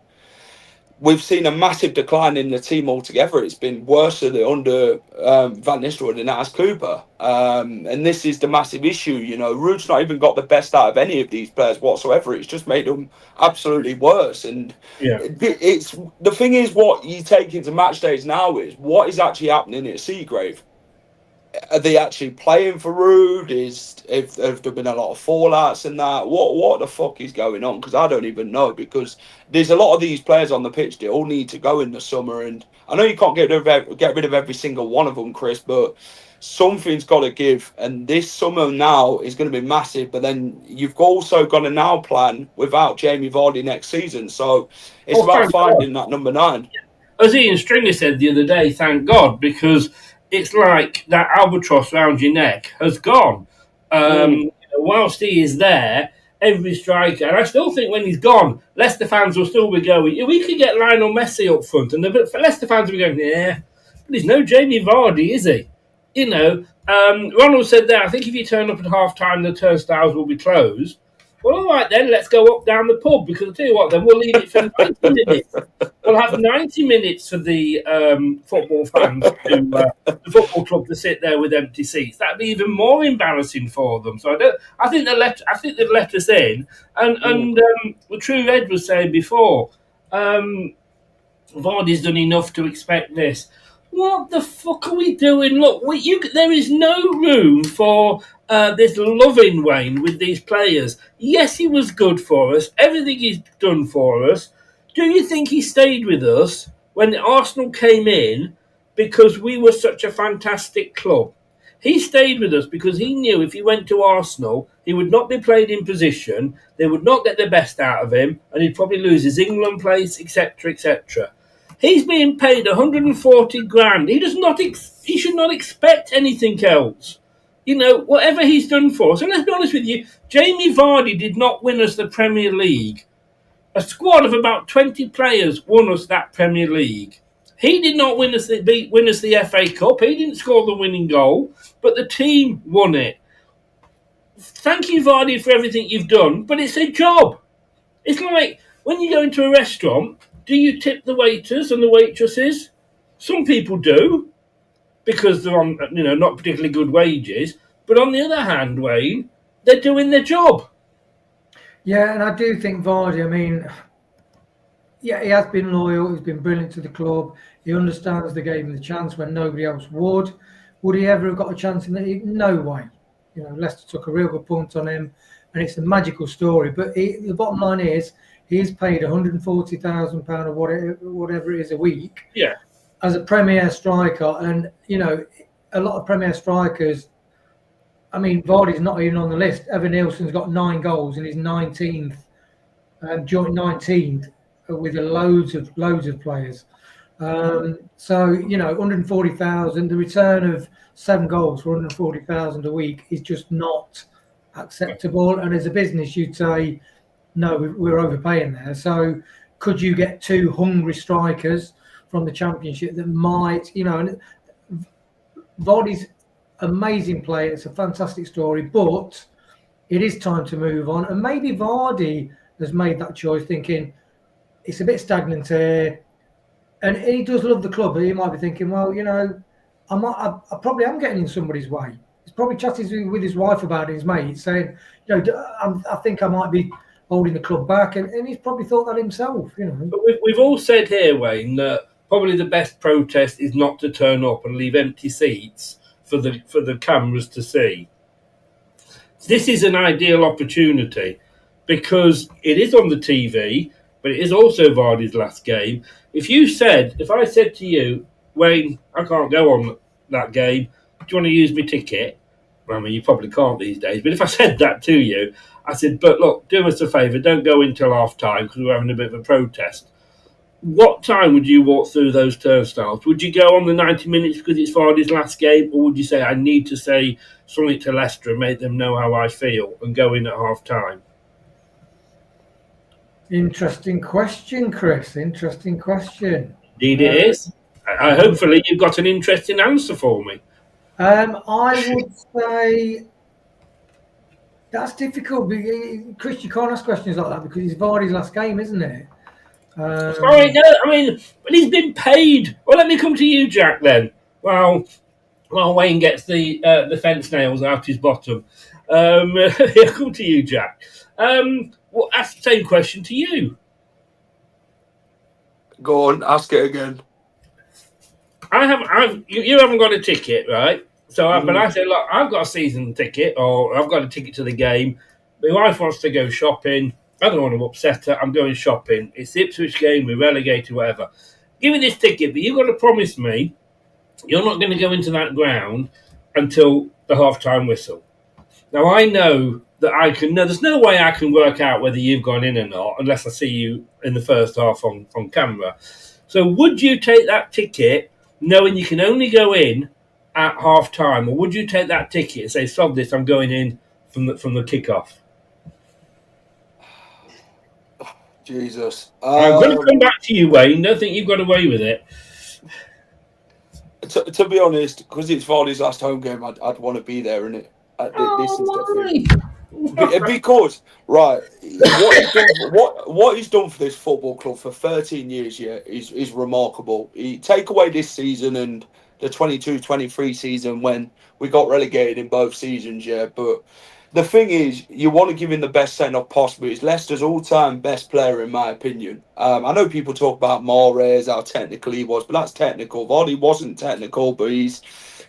we've seen a massive decline in the team altogether. It's been worse under Van Nistelrooy than it has Cooper. And this is the massive issue. Ruud's not even got the best out of any of these players whatsoever. It's just made them absolutely worse. And it's the thing is, what you take into match days now is what is actually happening at Seagrave. Are they actually playing for Ruud? Have there been a lot of fallouts and that? What the fuck is going on? Because I don't even know. Because there's a lot of these players on the pitch. They all need to go in the summer, and I know you can't get rid of every single one of them, Chris. But something's got to give. And this summer now is going to be massive. But then you've also got to now plan without Jamie Vardy next season. So it's about finding that number 9. As Ian Stringer said the other day, thank God, because it's like that albatross around your neck has gone. Whilst he is there, every striker, and I still think when he's gone, Leicester fans will still be going, we could get Lionel Messi up front, and Leicester fans will be going, yeah, but there's no Jamie Vardy, is he? Ronald said there, I think if you turn up at half-time, the turnstiles will be closed. Well, all right then, let's go up down the pub, because I'll tell you what, then we'll leave it for 90 minutes. We'll have 90 minutes for the football fans, the football club, to sit there with empty seats. That'd be even more embarrassing for them. So I think they've let us in. And what True Red was saying before, Vardy's done enough to expect this. What the fuck are we doing? Look, there is no room for this loving Wayne with these players. Yes, he was good for us. Everything he's done for us. Do you think he stayed with us when Arsenal came in because we were such a fantastic club? He stayed with us because he knew if he went to Arsenal, he would not be played in position, they would not get the best out of him, and he'd probably lose his England place, etc., etc. He's being paid 140 grand. He should not expect anything else. Whatever he's done for us. And let's be honest with you, Jamie Vardy did not win us the Premier League. A squad of about 20 players won us that Premier League. He did not win us the FA Cup. He didn't score the winning goal, but the team won it. Thank you, Vardy, for everything you've done, but it's a job. It's like when you go into a restaurant, do you tip the waiters and the waitresses? Some people do, because they're on, not particularly good wages. But on the other hand, Wayne, they're doing their job. Yeah, and I do think Vardy, Yeah, he has been loyal. He's been brilliant to the club. He understands the game and the chance when nobody else would. Would he ever have got a chance in the league? No way. Leicester took a real good punt on him, and it's a magical story. But the bottom line is, he's paid £140,000 or whatever it is a week. Yeah. As a Premier striker, and a lot of Premier strikers. I mean, Vardy's not even on the list. Evan Nielsen's got 9 goals and he's 19th, joint 19th with loads of players. So 140,000. The return of 7 goals for 140,000 a week is just not acceptable. And as a business, you'd say, no, we're overpaying there. So could you get 2 hungry strikers from the Championship that might, and Vardy's amazing player. It's a fantastic story, but it is time to move on. And maybe Vardy has made that choice, thinking it's a bit stagnant here. And he does love the club, but he might be thinking, well, I probably am getting in somebody's way. He's probably chatting with his wife about it, his mate, saying, I think I might be holding the club back. And he's probably thought that himself, But we've all said here, Wayne, that probably the best protest is not to turn up and leave empty seats for the cameras to see. This is an ideal opportunity because it is on the TV, but it is also Vardy's last game. If I said to you, Wayne, I can't go on that game, do you want to use my ticket? Well, I mean, you probably can't these days, but if I said that to you, I said, but look, do us a favour, don't go until half time because we're having a bit of a protest. What time would you walk through those turnstiles? Would you go on the 90 minutes because it's Vardy's last game, or would you say, I need to say something to Leicester and make them know how I feel and go in at half time? Interesting question, Chris. Interesting question. Indeed it is. Hopefully you've got an interesting answer for me. I would say that's difficult. Chris, you can't ask questions like that because it's Vardy's last game, isn't it? Sorry, no, I mean, but he's been paid. Well, let me come to you, Jack, then. Well, Wayne gets the fence nails out his bottom. I'll come to you, Jack. Well, ask the same question to you. Go on, ask it again. You haven't got a ticket, right? So, but I said, look, I've got a season ticket, or I've got a ticket to the game. My wife wants to go shopping. I don't want to upset her. I'm going shopping. It's the Ipswich game. We're relegated, whatever. Give me this ticket, but you've got to promise me you're not going to go into that ground until the half-time whistle. Now, I know that I can. No, there's no way I can work out whether you've gone in or not unless I see you in the first half on camera. So would you take that ticket knowing you can only go in at half-time, or would you take that ticket and say, sod this, I'm going in from the kick-off? Jesus. I'm going to come back to you, Wayne. Don't think you've got away with it. To be honest, because it's Vardy's last home game, I'd want to be there, innit? This is the thing. Because, right, what he's done for this football club for 13 years, yeah, is remarkable. He take away this season and the 22-23 season when we got relegated in both seasons, yeah, but the thing is, you want to give him the best send-off possible. He's Leicester's all-time best player, in my opinion. I know people talk about Mahrez, how technical he was, but that's technical. Vardy wasn't technical, but he's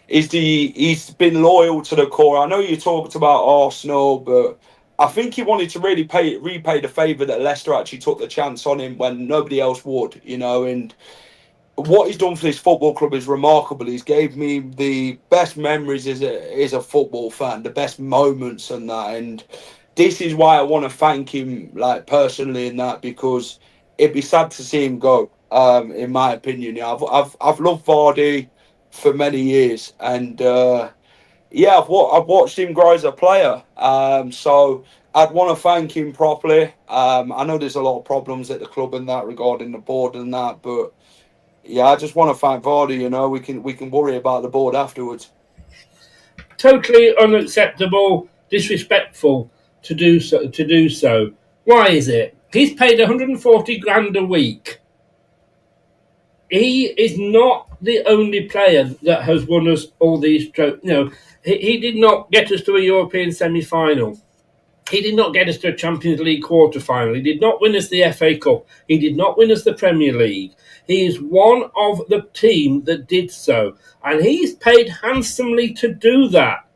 been loyal to the core. I know you talked about Arsenal, but I think he wanted to really repay the favour that Leicester actually took the chance on him when nobody else would, and what he's done for this football club is remarkable. He's gave me the best memories as a football fan, the best moments and that. And this is why I want to thank him, like, personally in that, because it'd be sad to see him go. In my opinion, yeah, I've loved Vardy for many years, and yeah, I've watched him grow as a player. So I'd want to thank him properly. I know there's a lot of problems at the club in that regarding the board and that, but yeah, I just want to thank Vardy. We can worry about the board afterwards. Totally unacceptable, disrespectful to do so. Why is it? He's paid 140 grand a week. He is not the only player that has won us all these trophies. He did not get us to a European semi-final. He did not get us to a Champions League quarter-final. He did not win us the FA Cup. He did not win us the Premier League. He is one of the team that did so. And he's paid handsomely to do that.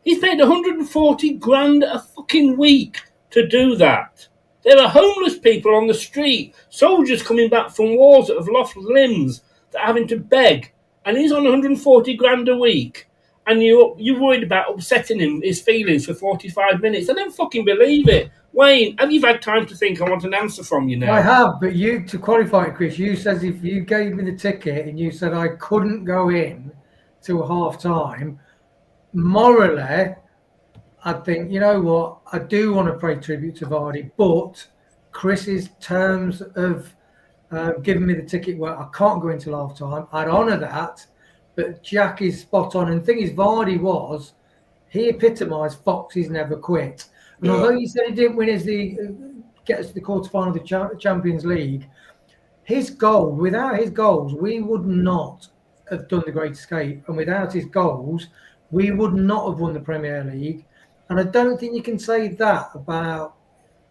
He's paid 140 grand a fucking week to do that. There are homeless people on the street, soldiers coming back from wars that have lost limbs, that are having to beg. And he's on 140 grand a week. And you're worried about upsetting his feelings for 45 minutes. I don't fucking believe it. Wayne, have you had time to think? I want an answer from you now. I have, but you, to qualify it, Chris, you said if you gave me the ticket and you said I couldn't go in till half-time, morally, I'd think, you know what, I do want to pay tribute to Vardy, but Chris's terms of giving me the ticket where I can't go in till half-time, I'd honour that. But Jack is spot on. And the thing is, Vardy he epitomised Foxes never quit. And although you said he didn't win get us to the quarterfinal of the Champions League, without his goals, we would not have done the Great Escape. And without his goals, we would not have won the Premier League. And I don't think you can say that about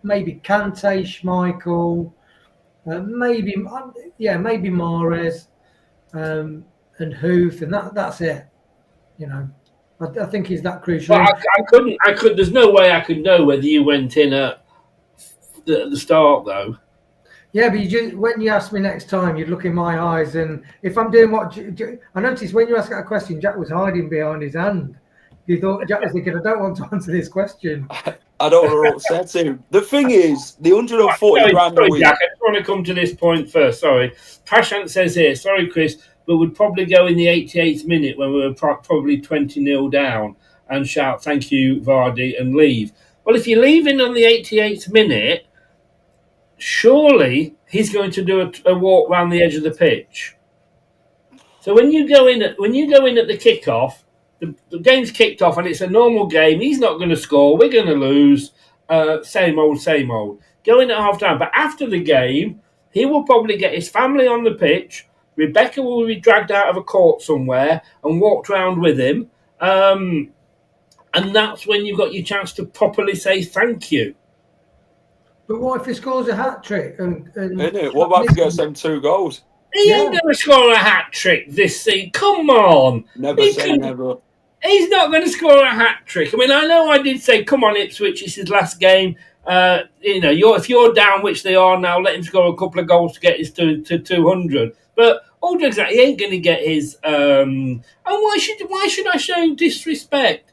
maybe Kante, Schmeichel, maybe Mahrez, and Hoof, and that's it. You know, I think he's that crucial. Well, I couldn't. There's no way I could know whether you went in at the start, though. Yeah, but when you ask me next time, you'd look in my eyes, and if I'm doing what I noticed when you asked that question, Jack was hiding behind his hand. You thought Jack was thinking, I don't want to answer this question. I don't want to upset him. The thing is, the 140 grand a week. Jack, I just want to come to this point first. Sorry, Prashant says here. Sorry, Chris. But would probably go in the 88th minute when we were probably 20-0 down and shout, thank you, Vardy, and leave. Well, if you're leaving on the 88th minute, surely he's going to do a walk round the edge of the pitch. So when you go in at the kickoff, the game's kicked off and it's a normal game. He's not going to score. We're going to lose. Same old. Go in at half-time. But after the game, he will probably get his family on the pitch. Rebecca will be dragged out of a court somewhere and walked around with him. And that's when you've got your chance to properly say thank you. But what if he scores a hat-trick? Isn't it? What about if he gets them 2 goals? He ain't going to score a hat-trick this season. Come on. Never say never. He's not going to score a hat-trick. I mean, I know I did say, come on, Ipswich, it's his last game. If you're down, which they are now, let him score a couple of goals to get his to 200. But all jokes aside, he ain't going to get his. And why should I show disrespect?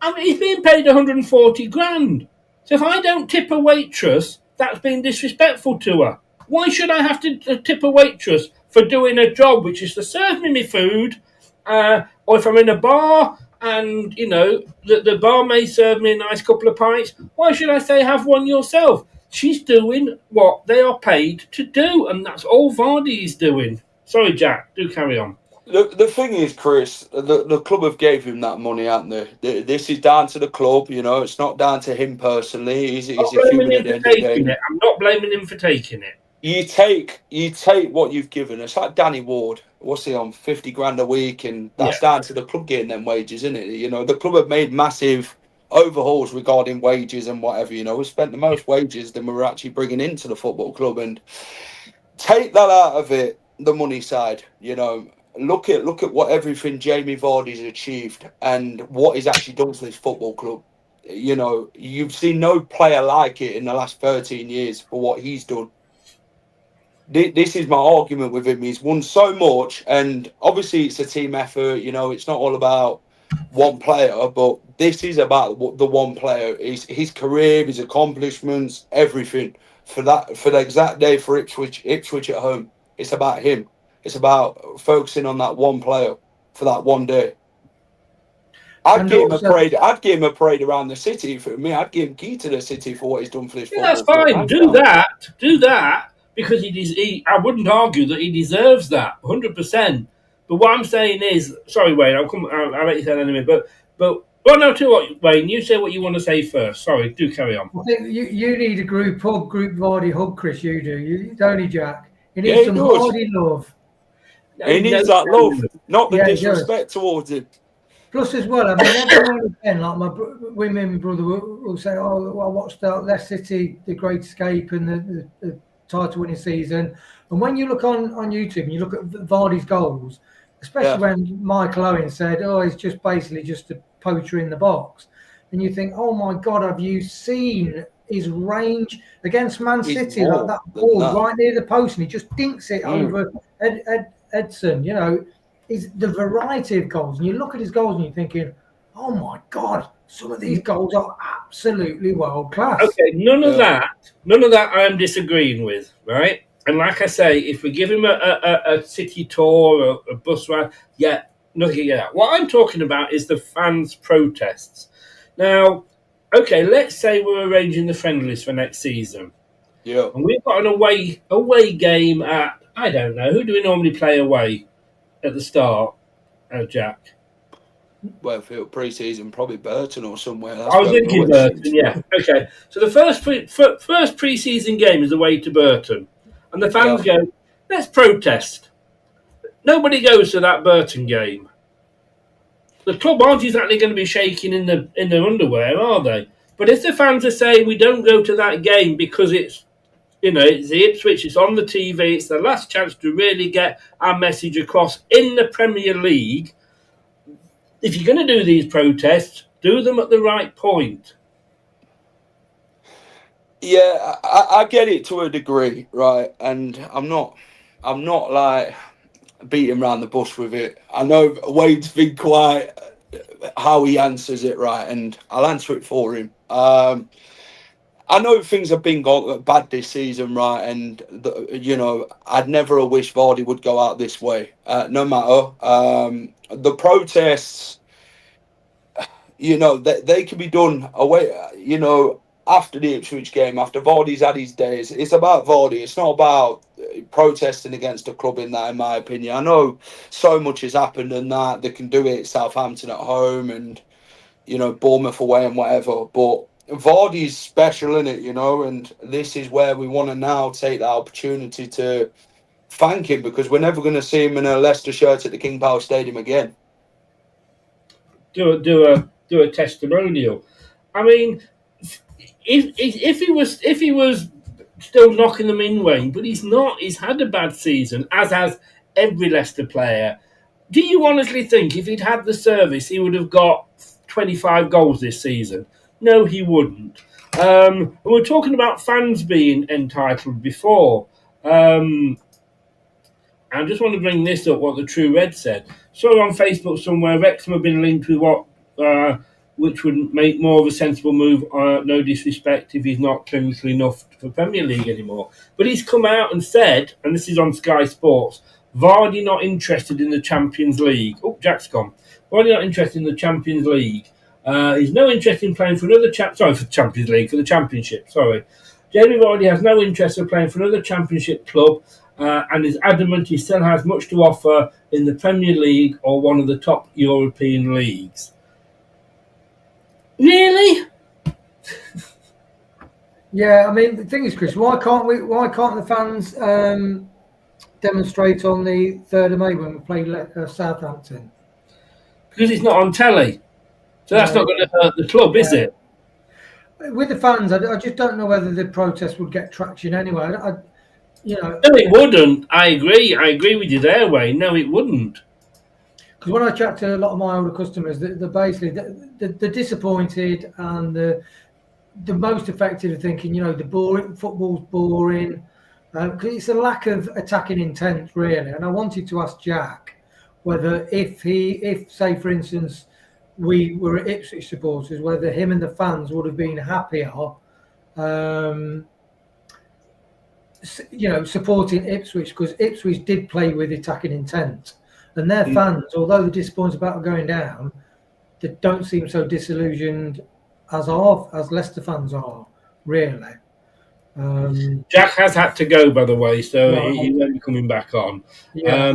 I mean, he's being paid 140 grand. So if I don't tip a waitress, that's being disrespectful to her. Why should I have to tip a waitress for doing a job which is to serve me my food? Or if I'm in a bar and, the bar may serve me a nice couple of pints, why should I say have one yourself? She's doing what they are paid to do, and that's all Vardy is doing. Sorry, Jack, do carry on. The thing is, Chris, the club have gave him that money, haven't they? This is down to the club, it's not down to him personally. He's a human at the end of the day. I'm not blaming him for taking it. You take what you've given us. Like Danny Ward, what's he on, 50 grand a week, and that's down to the club getting them wages, isn't it? The club have made massive overhauls regarding wages and whatever. We spent the most wages than we were actually bringing into the football club, and take that out of it, the money side. Look at what everything Jamie Vardy's achieved and what he's actually done for this football club. You've seen no player like it in the last 13 years for what he's done. This is my argument with him. He's won so much, and obviously it's a team effort. It's not all about one player, but this is about the one player. His career, his accomplishments, everything for the exact day for Ipswich at home. It's about him. It's about focusing on that one player for that one day. I'd give him a parade around the city. For me, I'd give him key to the city for what he's done for this. Yeah, that's fine. Do that. Because I wouldn't argue that he deserves that 100%. But what I'm saying is, sorry, Wayne, I'll let you say that anyway. But no, tell you what, Wayne, you say what you want to say first. Sorry, do carry on. I think you need a group Vardy hug, Chris. You do, don't you, Jack? He needs some Vardy love. He needs that love, not the disrespect towards him. Plus, as well, I mean, every now and again, like my women brother will say, "Oh, I watched Leicester City, the Great Escape, and the title-winning season." And when you look on YouTube and you look at Vardy's goals, especially when Michael Owen said, "Oh, it's just basically just a poacher in the box," and you think, "Oh my God, have you seen his range against Man City? Like that ball right near the post, and he just dinks it over Edson." You know. Is the variety of goals, and you look at his goals and you're thinking, "Oh my God, some of these goals are absolutely world class." Okay, none of that I am disagreeing with, right? And like I say, if we give him a city tour or a bus ride, nothing like that. What I'm talking about is the fans' protests. Now, okay, let's say we're arranging the friendlies for next season. Yeah. And we've got an away game at, I don't know, who do we normally play away at the start, Jack? Well, for pre-season, probably Burton or somewhere. I was thinking Burton, yeah. Okay, so the first pre-season game is away to Burton, and the fans go, "Let's protest." Nobody goes to that Burton game. The club aren't exactly going to be shaking in their underwear, are they? But if the fans are saying we don't go to that game because it's the Ipswich, it's on the TV, it's the last chance to really get our message across in the Premier League. If you're going to do these protests, do them at the right point. Yeah, I get it to a degree, right? And I'm not like beating around the bush with it. I know Wade's been quite how he answers it, right? And I'll answer it for him. I know things have been bad this season, right? And, I'd never wish Vardy would go out this way, no matter. The protests, they can be done away, after the Ipswich game, after Vardy's had his days. It's about Vardy. It's not about protesting against a club in my opinion. I know so much has happened and that they can do it Southampton at home and, Bournemouth away and whatever, but Vardy's special, in it, and this is where we want to now take that opportunity to thank him, because we're never going to see him in a Leicester shirt at the King Power Stadium again. Do a testimonial. I mean, if he was still knocking them in, Wayne, but he's not. He's had a bad season, as has every Leicester player. Do you honestly think if he'd had the service, he would have got 25 goals this season? No, he wouldn't. And we're talking about fans being entitled before. I just want to bring this up, what the True Red said. Saw on Facebook somewhere, Wrexham have been linked with which would make more of a sensible move, no disrespect, if he's not clinical enough for Premier League anymore. But he's come out and said, and this is on Sky Sports, Vardy not interested in the Champions League. Oh, Jack's gone. Vardy not interested in the Champions League. He's no interest in playing for another for the Champions League, for the Championship. Sorry, Jamie Vardy has no interest in playing for another Championship club, and is adamant he still has much to offer in the Premier League or one of the top European leagues. Really? Yeah, I mean, the thing is, Chris, why can't the fans demonstrate on the 3rd of May when we play Southampton? Because it's not on telly. So that's not going to hurt the club, is it? With the fans, I just don't know whether the protest would get traction anyway. No, it wouldn't. I agree with you there, Wayne. No, it wouldn't. Because when I chat to a lot of my older customers, they're basically they're disappointed, and the most effective are thinking, the football's boring, because it's a lack of attacking intent, really. And I wanted to ask Jack whether if say for instance we were Ipswich supporters, whether him and the fans would have been happier, supporting Ipswich, because Ipswich did play with attacking intent, and their fans, although they're disappointed about going down, they don't seem so disillusioned as Leicester fans are, really. Jack has had to go, by the way, so he won't be coming back on. Yeah.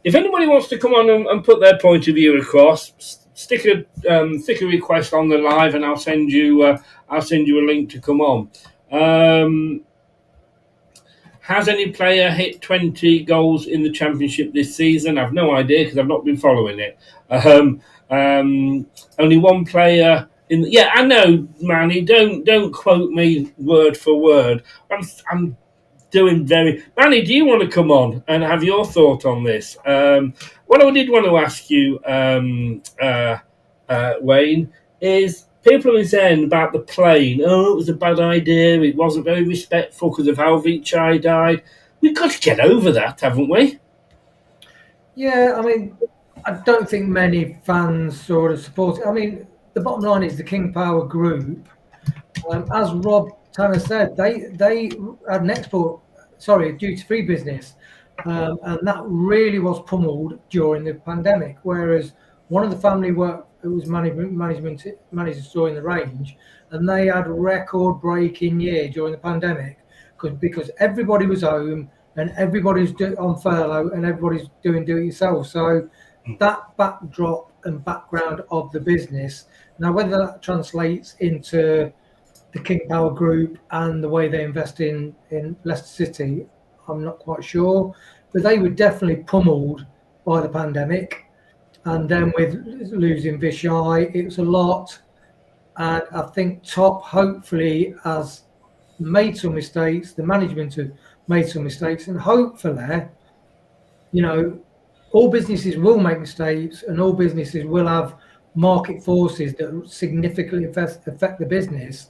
If anybody wants to come on and put their point of view across, stick a request on the live, and I'll send you a link to come on. Has any player hit 20 goals in the Championship this season? I've no idea because I've not been following it. Only one player yeah, I know, Manny. Don't quote me word for word. I'm doing very. Manny, do you want to come on and have your thought on this? What I did want to ask you, Wayne, is people have been saying about the plane. Oh, it was a bad idea. It wasn't very respectful because of how Vichai died. We've got to get over that, haven't we? Yeah, I mean, I don't think many fans sort of support it. I mean, the bottom line is the King Power Group, as Rob Tanner said, they had an duty-free business, and that really was pummeled during the pandemic. Whereas one of the family it was managers during the range, and they had a record-breaking year during the pandemic because everybody was home and everybody's on furlough and everybody's doing do-it-yourself. So that backdrop and background of the business. Now, whether that translates into the King Power Group and the way they invest in Leicester City, I'm not quite sure. But they were definitely pummeled by the pandemic. And then with losing Vichai, it was a lot. And I think Top hopefully has made some mistakes. The management have made some mistakes. And hopefully, all businesses will make mistakes and all businesses will have market forces that significantly affect the business.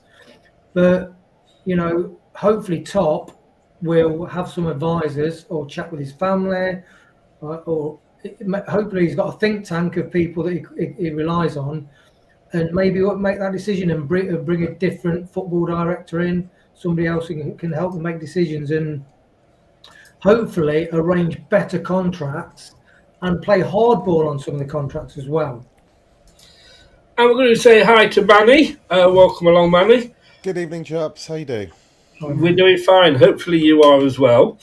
But, hopefully Top will have some advisors or chat with his family, or hopefully he's got a think tank of people that he relies on, and maybe make that decision and bring a different football director in, somebody else who can help them make decisions, and hopefully arrange better contracts and play hardball on some of the contracts as well. And we're going to say hi to Manny. Welcome along, Manny. Good evening, chaps. How you doing? We're doing fine. Hopefully you are as well.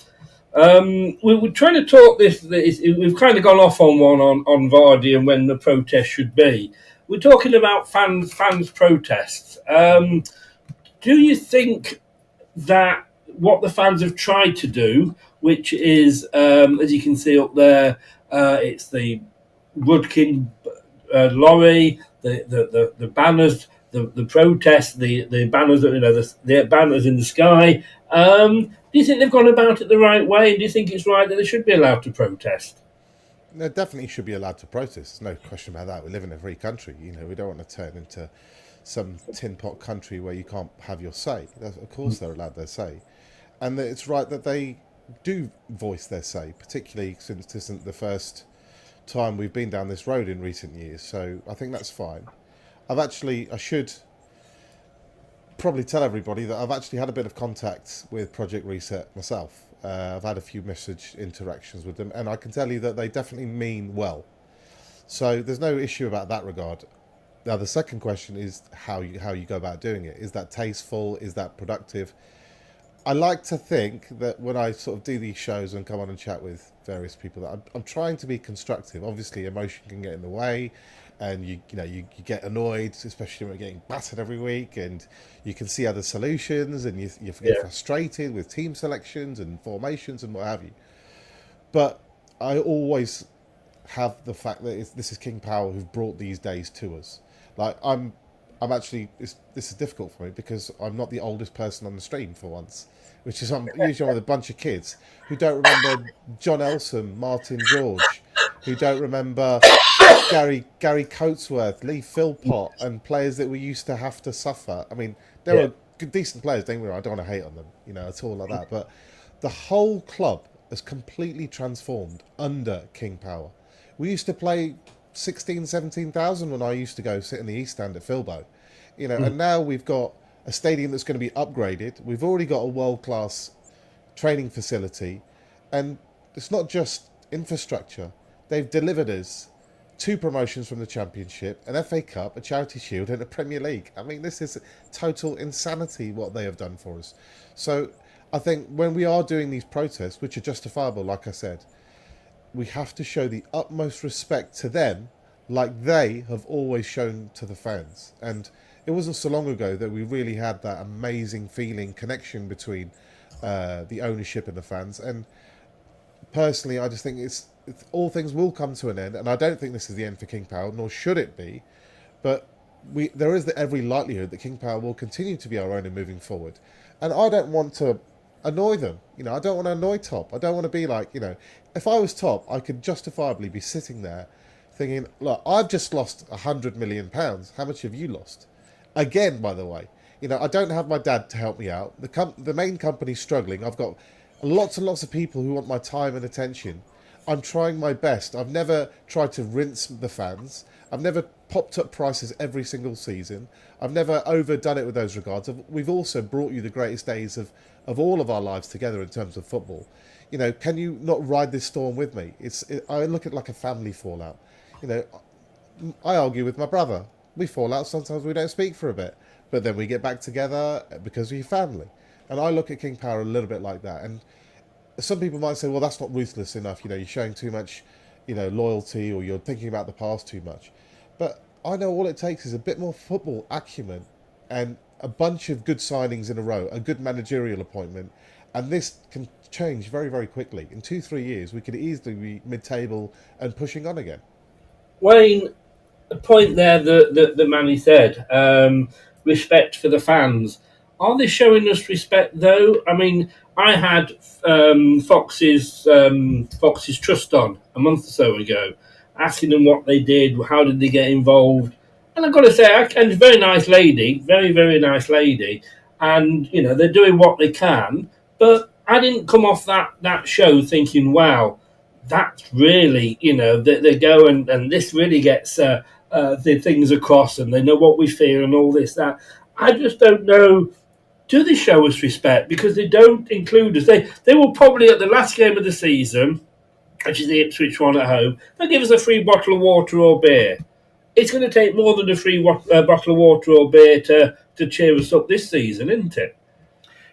We were trying to talk this. We've kind of gone off on one on Vardy and when the protest should be. We're talking about fans protests. Do you think that what the fans have tried to do, which is, as you can see up there, it's the Woodkin lorry, the banners, the protests, the banners, the banners in the sky. Do you think they've gone about it the right way? And do you think it's right that they should be allowed to protest? They definitely should be allowed to protest. There's no question about that. We live in a free country. We don't want to turn into some tin pot country where you can't have your say. Of course, they're allowed their say, and it's right that they do voice their say, particularly since this isn't the first time we've been down this road in recent years. So I think that's fine. I should probably tell everybody that I've actually had a bit of contact with Project Reset myself. I've had a few message interactions with them, and I can tell you that they definitely mean well. So there's no issue about that regard. Now, the second question is how you go about doing it. Is that tasteful? Is that productive? I like to think that when I sort of do these shows and come on and chat with various people, that I'm trying to be constructive. Obviously, emotion can get in the way, and you get annoyed, especially when you're getting battered every week, and you can see other solutions, and you get frustrated with team selections and formations and what have you. But I always have the fact that this is King Power who've brought these days to us. Like I'm actually, this is difficult for me because I'm not the oldest person on the stream for once, which is I'm usually with a bunch of kids who don't remember John Elsom, Martin George, who don't remember Gary Coatsworth, Lee Philpott, and players that we used to have to suffer. I mean, they were good, decent players. Don't get me wrong, I don't want to hate on them, at all like that. But the whole club has completely transformed under King Power. We used to play 16,000, 17,000 when I used to go sit in the East Stand at Filbo, and now we've got a stadium that's going to be upgraded. We've already got a world-class training facility, and it's not just infrastructure. They've delivered us 2 promotions from the Championship, an FA Cup, a Charity Shield, and a Premier League. I mean, this is total insanity what they have done for us. So I think when we are doing these protests, which are justifiable, like I said, we have to show the utmost respect to them like they have always shown to the fans. And it wasn't so long ago that we really had that amazing feeling connection between the ownership and the fans. And personally, I just think it's all things will come to an end, and I don't think this is the end for King Power, nor should it be. But there is every likelihood that King Power will continue to be our owner moving forward, and I don't want to annoy them. I don't want to annoy Top. I don't want to be like, if I was Top, I could justifiably be sitting there thinking, look, I've just lost £100 million. How much have you lost? Again, by the way, I don't have my dad to help me out. The main company's struggling. I've got lots and lots of people who want my time and attention. I'm trying my best. I've never tried to rinse the fans. I've never popped up prices every single season. I've never overdone it with those regards. We've also brought you the greatest days of all of our lives together in terms of football. Can you not ride this storm with me? I look at it like a family fallout. I argue with my brother. We fall out. Sometimes we don't speak for a bit, but then we get back together because we're family. And I look at King Power a little bit like that. And some people might say, well, that's not ruthless enough. You're showing too much, loyalty, or you're thinking about the past too much. But I know all it takes is a bit more football acumen and a bunch of good signings in a row, a good managerial appointment, and this can change very, very quickly. In 2-3 years, we could easily be mid-table and pushing on again. Wayne, a point there that the Manny said, respect for the fans. Are they showing us respect though? I mean, I had Fox's Trust on a month or so ago, asking them what they did, how did they get involved, and I've got to say, and a very nice lady, very, very nice lady, and they're doing what they can. But I didn't come off that show thinking, wow, that's really, they go and this really gets the things across, and they know what we feel and all this, that. I just don't know. Do they show us respect? Because they don't include us. They will probably, at the last game of the season, which is the Ipswich one at home, they'll give us a free bottle of water or beer. It's going to take more than a free bottle of water or beer to cheer us up this season, isn't it?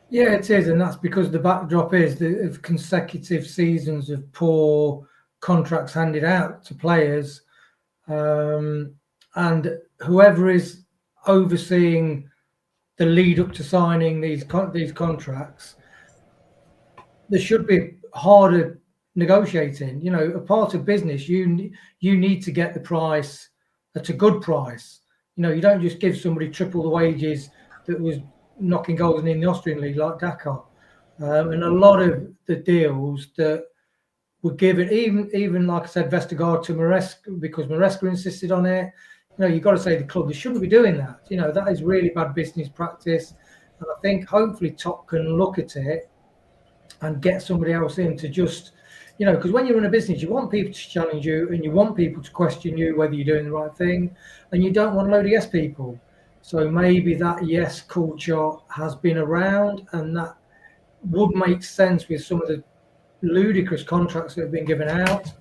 Yeah, it is, and that's because the backdrop is of consecutive seasons of poor contracts handed out to players, and whoever is overseeing the lead up to signing these contracts, there should be harder negotiating. A part of business, you need to get the price at a good price. You don't just give somebody triple the wages that was knocking goals in the Austrian league like Dakar, and a lot of the deals that were given, even like I said, Vestergaard to Maresca, because Maresca insisted on it. You've got to say the club, they shouldn't be doing that. That is really bad business practice, and I think hopefully Top can look at it and get somebody else in to just, because when you run a business, you want people to challenge you and you want people to question you whether you're doing the right thing, and you don't want a load of yes people. So maybe that yes culture has been around, and that would make sense with some of the ludicrous contracts that have been given out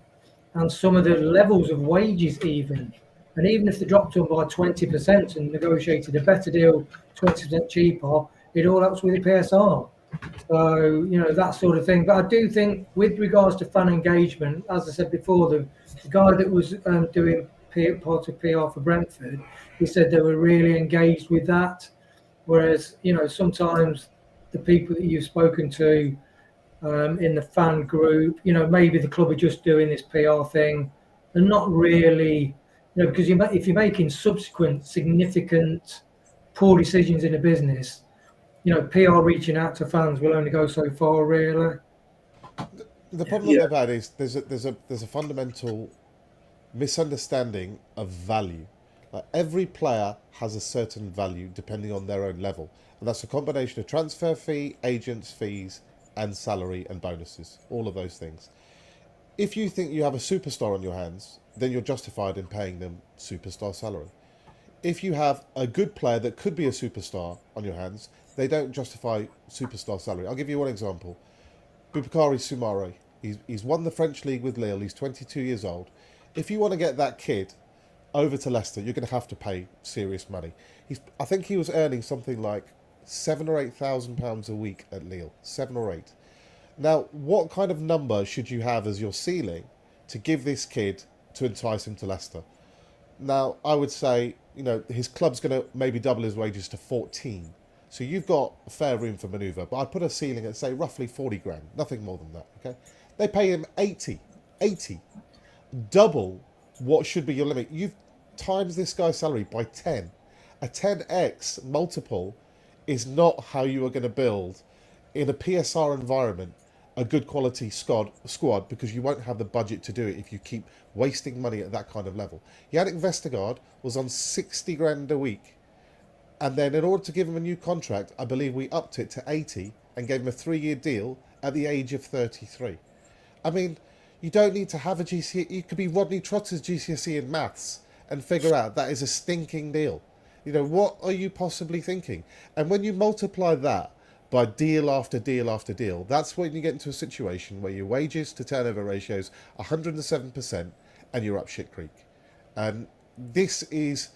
and some of the levels of wages even. And even if they dropped them by 20% and negotiated a better deal, 20% cheaper, it all helps with the PSR. So, that sort of thing. But I do think with regards to fan engagement, as I said before, the guy that was doing part of PR for Brentford, he said they were really engaged with that. Whereas, sometimes the people that you've spoken to in the fan group, maybe the club are just doing this PR thing and not really, because if you're making subsequent significant poor decisions in a business, PR reaching out to fans will only go so far, really. The problem that they've had is there's a fundamental misunderstanding of value. Like, every player has a certain value depending on their own level, and that's a combination of transfer fee, agents' fees, and salary and bonuses, all of those things. If you think you have a superstar on your hands, then you're justified in paying them superstar salary. If you have a good player that could be a superstar on your hands, they don't justify superstar salary. I'll give you one example. Boubakary Soumaré. He's won the French league with Lille. He's 22 years old. If you want to get that kid over to Leicester, you're going to have to pay serious money. I think he was earning something like £7,000 or £8,000 a week at Lille. 7 or 8. Now, what kind of number should you have as your ceiling to give this kid to entice him to Leicester? Now, I would say, his club's going to maybe double his wages to 14. So you've got fair room for manoeuvre, but I'd put a ceiling at, say, roughly 40 grand, nothing more than that, okay? They pay him 80, double what should be your limit. You've times this guy's salary by 10. A 10x multiple is not how you are going to build in a PSR environment a good quality squad, because you won't have the budget to do it if you keep wasting money at that kind of level. Yannick Vestergaard was on 60 grand a week, and then in order to give him a new contract, I believe we upped it to 80 and gave him a 3-year deal at the age of 33. I mean, you don't need to have a GCSE. You could be Rodney Trotter's GCSE in maths and figure out that is a stinking deal. You know, what are you possibly thinking? And when you multiply that by deal after deal after deal, that's when you get into a situation where your wages to turnover ratios 107% and you're up shit creek. And this is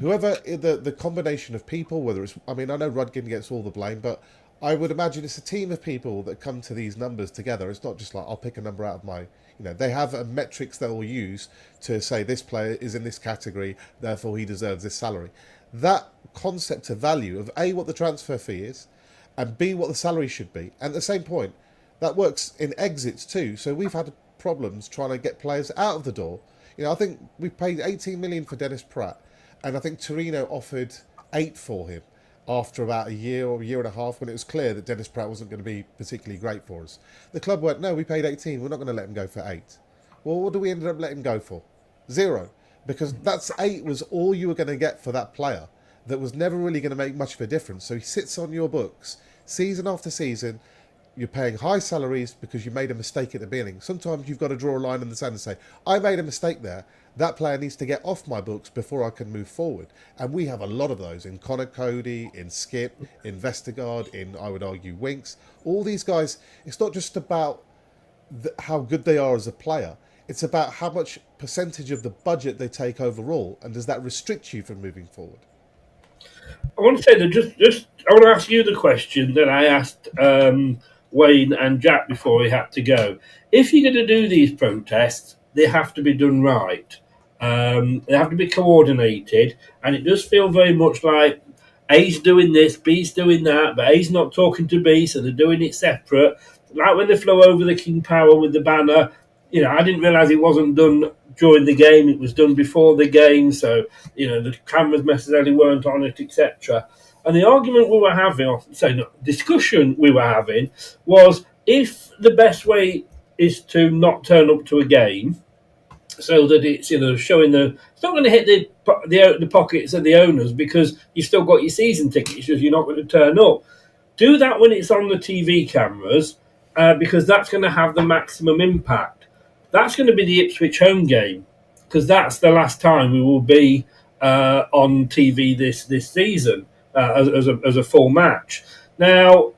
whoever the combination of people, whether it's, I mean, I know Rudkin gets all the blame, but I would imagine it's a team of people that come to these numbers together. It's not just like, I'll pick a number out of my, they have a metrics they will use to say this player is in this category, therefore he deserves this salary. That concept of value of A, what the transfer fee is, and B, what the salary should be. And at the same point, that works in exits too. So we've had problems trying to get players out of the door. I think we paid 18 million for Dennis Pratt, and I think Torino offered 8 for him after about a year or a year and a half, when it was clear that Dennis Pratt wasn't going to be particularly great for us. The club went, no, we paid 18, we're not going to let him go for 8. Well, what do we end up letting him go for? 0. Because that's 8 was all you were going to get for that player. That was never really going to make much of a difference. So he sits on your books season after season. You're paying high salaries because you made a mistake at the beginning. Sometimes you've got to draw a line in the sand and say, I made a mistake there. That player needs to get off my books before I can move forward. And we have a lot of those in Connor Cody, in Skip, in Vestergaard, in, I would argue, Winks. All these guys, it's not just about how good they are as a player. It's about how much percentage of the budget they take overall. And does that restrict you from moving forward? I want to say that I want to ask you the question that I asked Wayne and Jack before we had to go. If you're going to do these protests, they have to be done right. They have to be coordinated, and it does feel very much like A's doing this, B's doing that, but A's not talking to B, so they're doing it separate. Like when they flew over the King Power with the banner, I didn't realise it wasn't done during the game. It was done before the game, so the cameras necessarily weren't on it, etc. And the argument we were having, or say no, discussion we were having, was if the best way is to not turn up to a game, so that it's showing it's not going to hit the pockets of the owners because you've still got your season tickets, just you're not going to turn up. Do that when it's on the TV cameras, because that's going to have the maximum impact. That's going to be the Ipswich home game, because that's the last time we will be on TV this season as a full match. Now,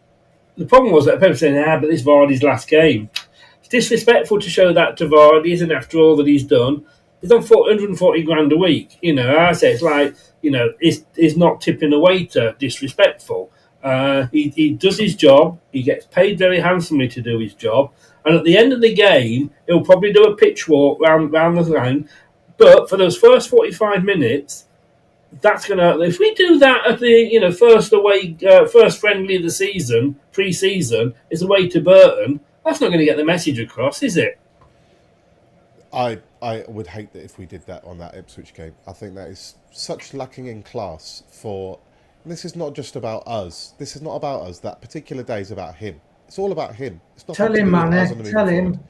the problem was that people saying, but this Vardy's last game. It's disrespectful to show that to Vardy, isn't it, after all that he's done? He's on 140 grand a week. I say it's like, it's not tipping a waiter disrespectful. He does his job. He gets paid very handsomely to do his job. And at the end of the game, he'll probably do a pitch walk round the line. But for those first 45 minutes, that's going to... If we do that at the first friendly of the season, pre-season, is away to Burton, that's not going to get the message across, is it? I would hate that if we did that on that Ipswich game. I think that is such lacking in class for... This is not just about us. This is not about us. That particular day is about him. It's all about him. It's not. Tell him, man. Tell him.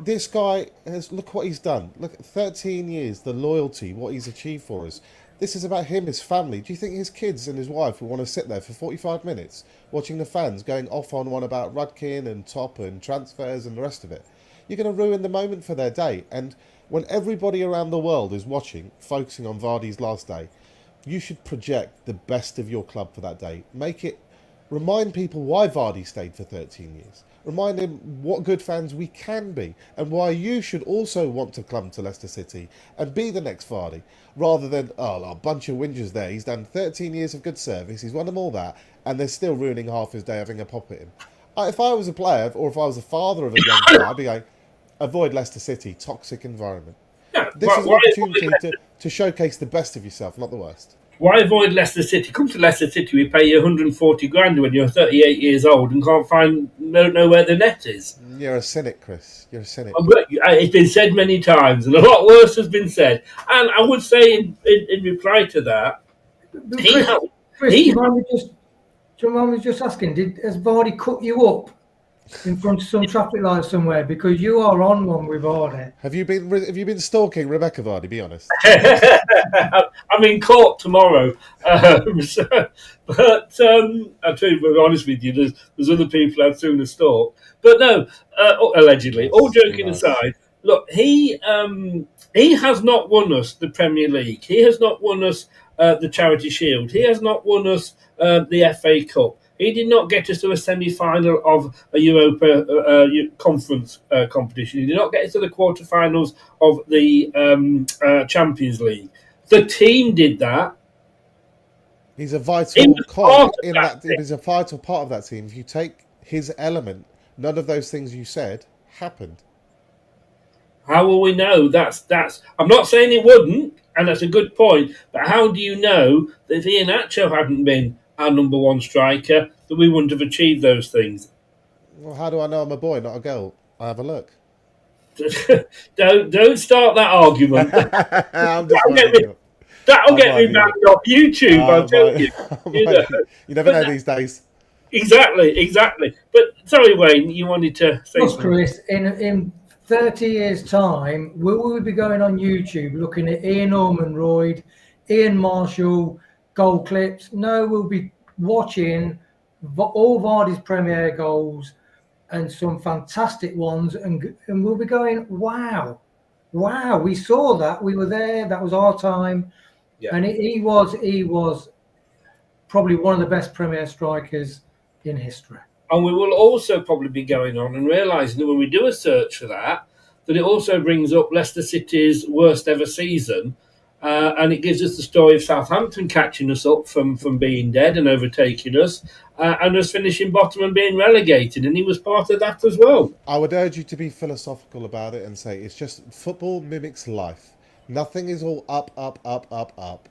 This guy has. Look what he's done. Look, 13 years, the loyalty, what he's achieved for us. This is about him, his family. Do you think his kids and his wife will want to sit there for 45 minutes watching the fans going off on one about Rudkin and Top and transfers and the rest of it? You're going to ruin the moment for their day. And when everybody around the world is watching, focusing on Vardy's last day, you should project the best of your club for that day. Remind people why Vardy stayed for 13 years. Remind him what good fans we can be and why you should also want to come to Leicester City and be the next Vardy, rather than, a bunch of whingers there. He's done 13 years of good service, he's won them all that, and they're still ruining half his day having a pop at him. If I was a player, or if I was a father of a young player, I'd be going, avoid Leicester City, toxic environment. This is an opportunity to showcase the best of yourself, not the worst. Why avoid Leicester City? Come to Leicester City, we pay you 140 grand when you're 38 years old and can't know where the net is. You're a cynic, Chris. You're a cynic. It's been said many times, and a lot worse has been said. And I would say, in reply to that, Chris, do you mind me just asking? Has Vardy cut you up in front of some traffic light somewhere? Because you are on one with Vardy. Have you been stalking Rebecca Vardy? Be honest. I'm in court tomorrow, but I'm trying to be honest with you. There's other people I'd sooner stalk, but no, allegedly. All joking aside, look, he has not won us the Premier League. He has not won us the Charity Shield. He has not won us the FA Cup. He did not get us to a semi-final of a Europa conference competition. He did not get us to the quarterfinals of the Champions League. The team did that. He's a vital cog in that. He's a vital part of that team. If you take his element, none of those things you said happened. How will we know? That's. I'm not saying it wouldn't, and that's a good point. But how do you know that if Iheanacho hadn't been our number one striker, that we wouldn't have achieved those things? Well, how do I know I'm a boy, not a girl? I have a look. Don't start that argument. That'll get me banned off YouTube. I'll tell you. You never know these days. Exactly. But sorry, Wayne, you wanted to say something. Chris, in 30 years' time, will we be going on YouTube looking at Ian Ormonroyd, Ian Marshall, goal clips? No, we'll be watching all Vardy's Premier goals and some fantastic ones, and we'll be going, wow, we saw that, we were there, that was our time. Yeah. And he was probably one of the best Premier strikers in history. And we will also probably be going on and realising that when we do a search for that it also brings up Leicester City's worst ever season. And it gives us the story of Southampton catching us up from being dead and overtaking us, and us finishing bottom and being relegated. And he was part of that as well. I would urge you to be philosophical about it and say it's just football mimics life. Nothing is all up.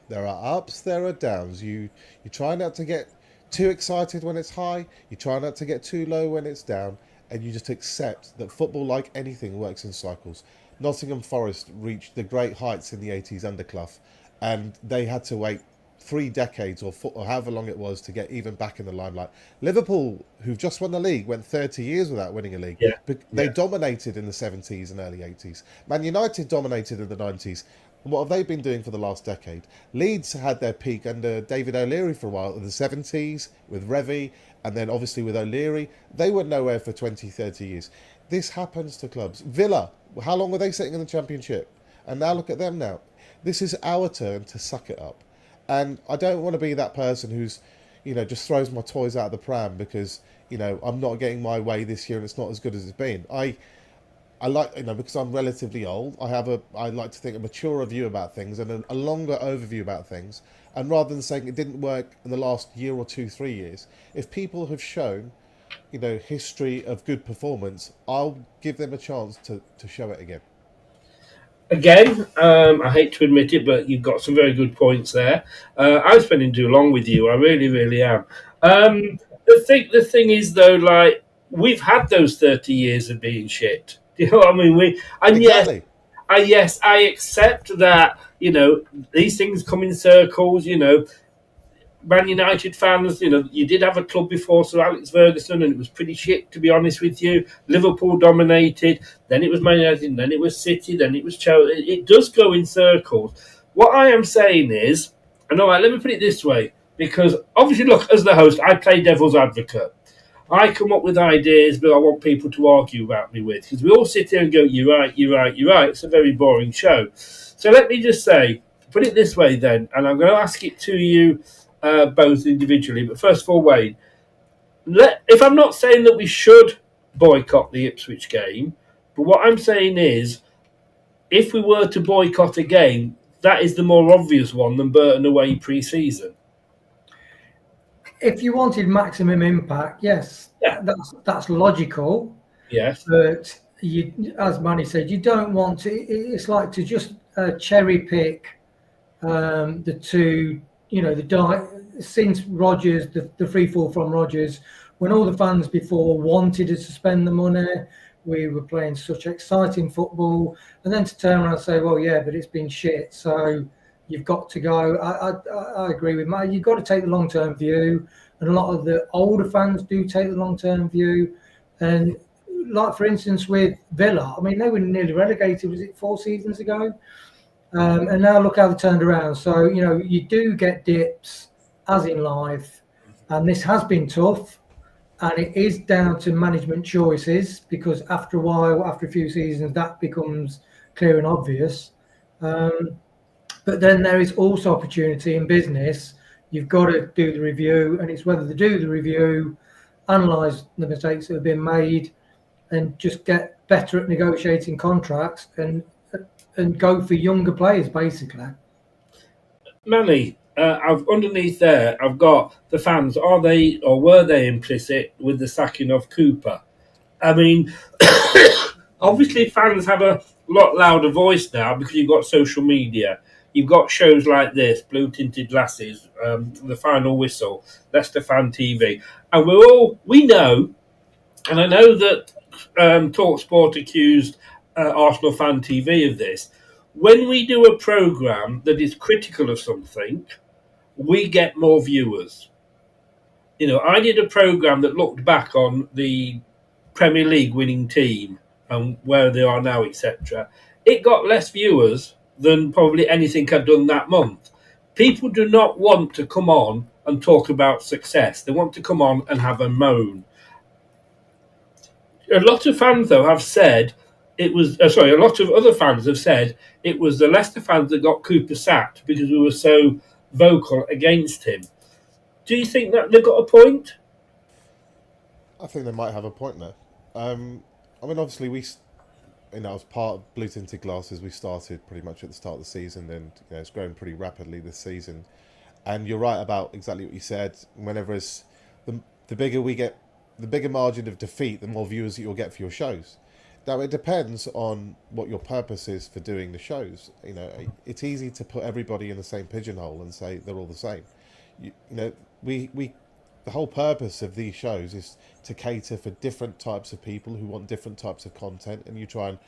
There are ups, there are downs. You try not to get too excited when it's high. You try not to get too low when it's down. And you just accept that football, like anything, works in cycles. Nottingham Forest reached the great heights in the 80s under Clough, and they had to wait 3 decades or however long it was to get even back in the limelight. Liverpool, who've just won the league, went 30 years without winning a league. Yeah. They dominated in the 70s and early 80s. Man United dominated in the 90s. And what have they been doing for the last decade? Leeds had their peak under David O'Leary for a while in the 70s with Revie, and then obviously with O'Leary. They were nowhere for 20, 30 years. This happens to clubs. Villa, how long were they sitting in the Championship? And now look at them now. This is our turn to suck it up. And I don't want to be that person who's, just throws my toys out of the pram because, I'm not getting my way this year and it's not as good as it's been. I like, because I'm relatively old, I like to think a maturer view about things and a longer overview about things. And rather than saying it didn't work in the last year or 2, 3 years, if people have shown, history of good performance, I'll give them a chance to show it again. Again, I hate to admit it, but you've got some very good points there. I'm spending too long with you. I really, really am. The thing is, though, like, we've had those 30 years of being shit. Do you know what I mean? Exactly. Yes, I accept that, these things come in circles, Man United fans, you did have a club before Sir Alex Ferguson and it was pretty shit, to be honest with you. Liverpool dominated, then it was Man United, then it was City, then it was Chelsea. It does go in circles. What I am saying is, and all right, let me put it this way, because obviously, look, as the host, I play devil's advocate. I come up with ideas, but I want people to argue about me with, because we all sit here and go, you're right. It's a very boring show. So let me just say, put it this way then, and I'm going to ask it to you both individually. But first of all, Wayne, if I'm not saying that we should boycott the Ipswich game, but what I'm saying is, if we were to boycott a game, that is the more obvious one than Burton away pre-season. If you wanted maximum impact, yes, that's logical. Yes, but as Manny said, you don't want to. It's like to just cherry pick the two you know, since Rodgers, the free fall from Rodgers, when all the fans before wanted to spend the money, we were playing such exciting football, and then to turn around and say, well, yeah, but it's been shit, so you've got to go. I agree with Matt. You've got to take the long-term view, and a lot of the older fans do take the long-term view. And like, for instance, with Villa, I mean, they were nearly relegated, was it 4 seasons ago? And now look how they turned around. So, you know, you do get dips, as in life, and this has been tough. And it is down to management choices, because after a while, after a few seasons, that becomes clear and obvious. But then there is also opportunity in business. You've got to do the review, and it's whether to do the review, analyse the mistakes that have been made, and just get better at negotiating contracts and go for younger players, basically. Manny, underneath there, I've got the fans. Are they or were they implicit with the sacking of Cooper? I mean, obviously fans have a lot louder voice now because you've got social media. You've got shows like this, Blue Tinted Glasses, The Final Whistle, Leicester Fan TV. And we know, and I know that TalkSport accused Arsenal Fan TV of this. When we do a programme that is critical of something, we get more viewers. You know, I did a programme that looked back on the Premier League winning team and where they are now, etc. It got less viewers than probably anything I'd done that month. People do not want to come on and talk about success. They want to come on and have a moan. A lot of fans, though, have said it was... a lot of other fans have said it was the Leicester fans that got Cooper sacked because we were so vocal against him. Do you think that they've got a point? I think they might have a point there. I mean, obviously, as part of Blue Tinted Glasses, we started pretty much at the start of the season, and it's grown pretty rapidly this season. And you're right about exactly what you said. Whenever it's the bigger we get, the bigger margin of defeat, the more viewers that you'll get for your shows. Now, it depends on what your purpose is for doing the shows. It's easy to put everybody in the same pigeonhole and say they're all the same. The whole purpose of these shows is to cater for different types of people who want different types of content, and you try and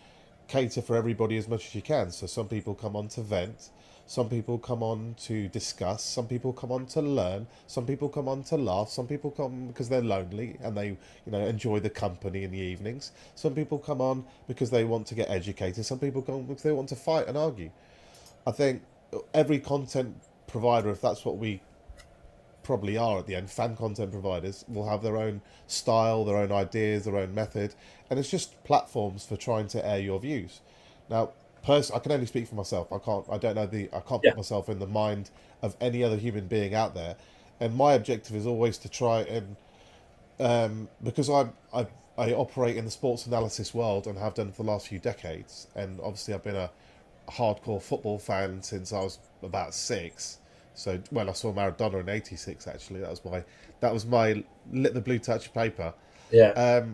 cater for everybody as much as you can. So some people come on to vent, some people come on to discuss, some people come on to learn, some people come on to laugh, some people come because they're lonely and they enjoy the company in the evenings. Some people come on because they want to get educated, some people come because they want to fight and argue. I think every content provider, if that's what we probably are at the end, fan content providers will have their own style, their own ideas, their own method, and it's just platforms for trying to air your views. Now, I can only speak for myself. I can't put myself in the mind of any other human being out there, and my objective is always to try and because I operate in the sports analysis world and have done for the last few decades, and obviously I've been a hardcore football fan since I was about 6. So when I saw Maradona in '86, actually, that was my lit the blue touch paper. Yeah.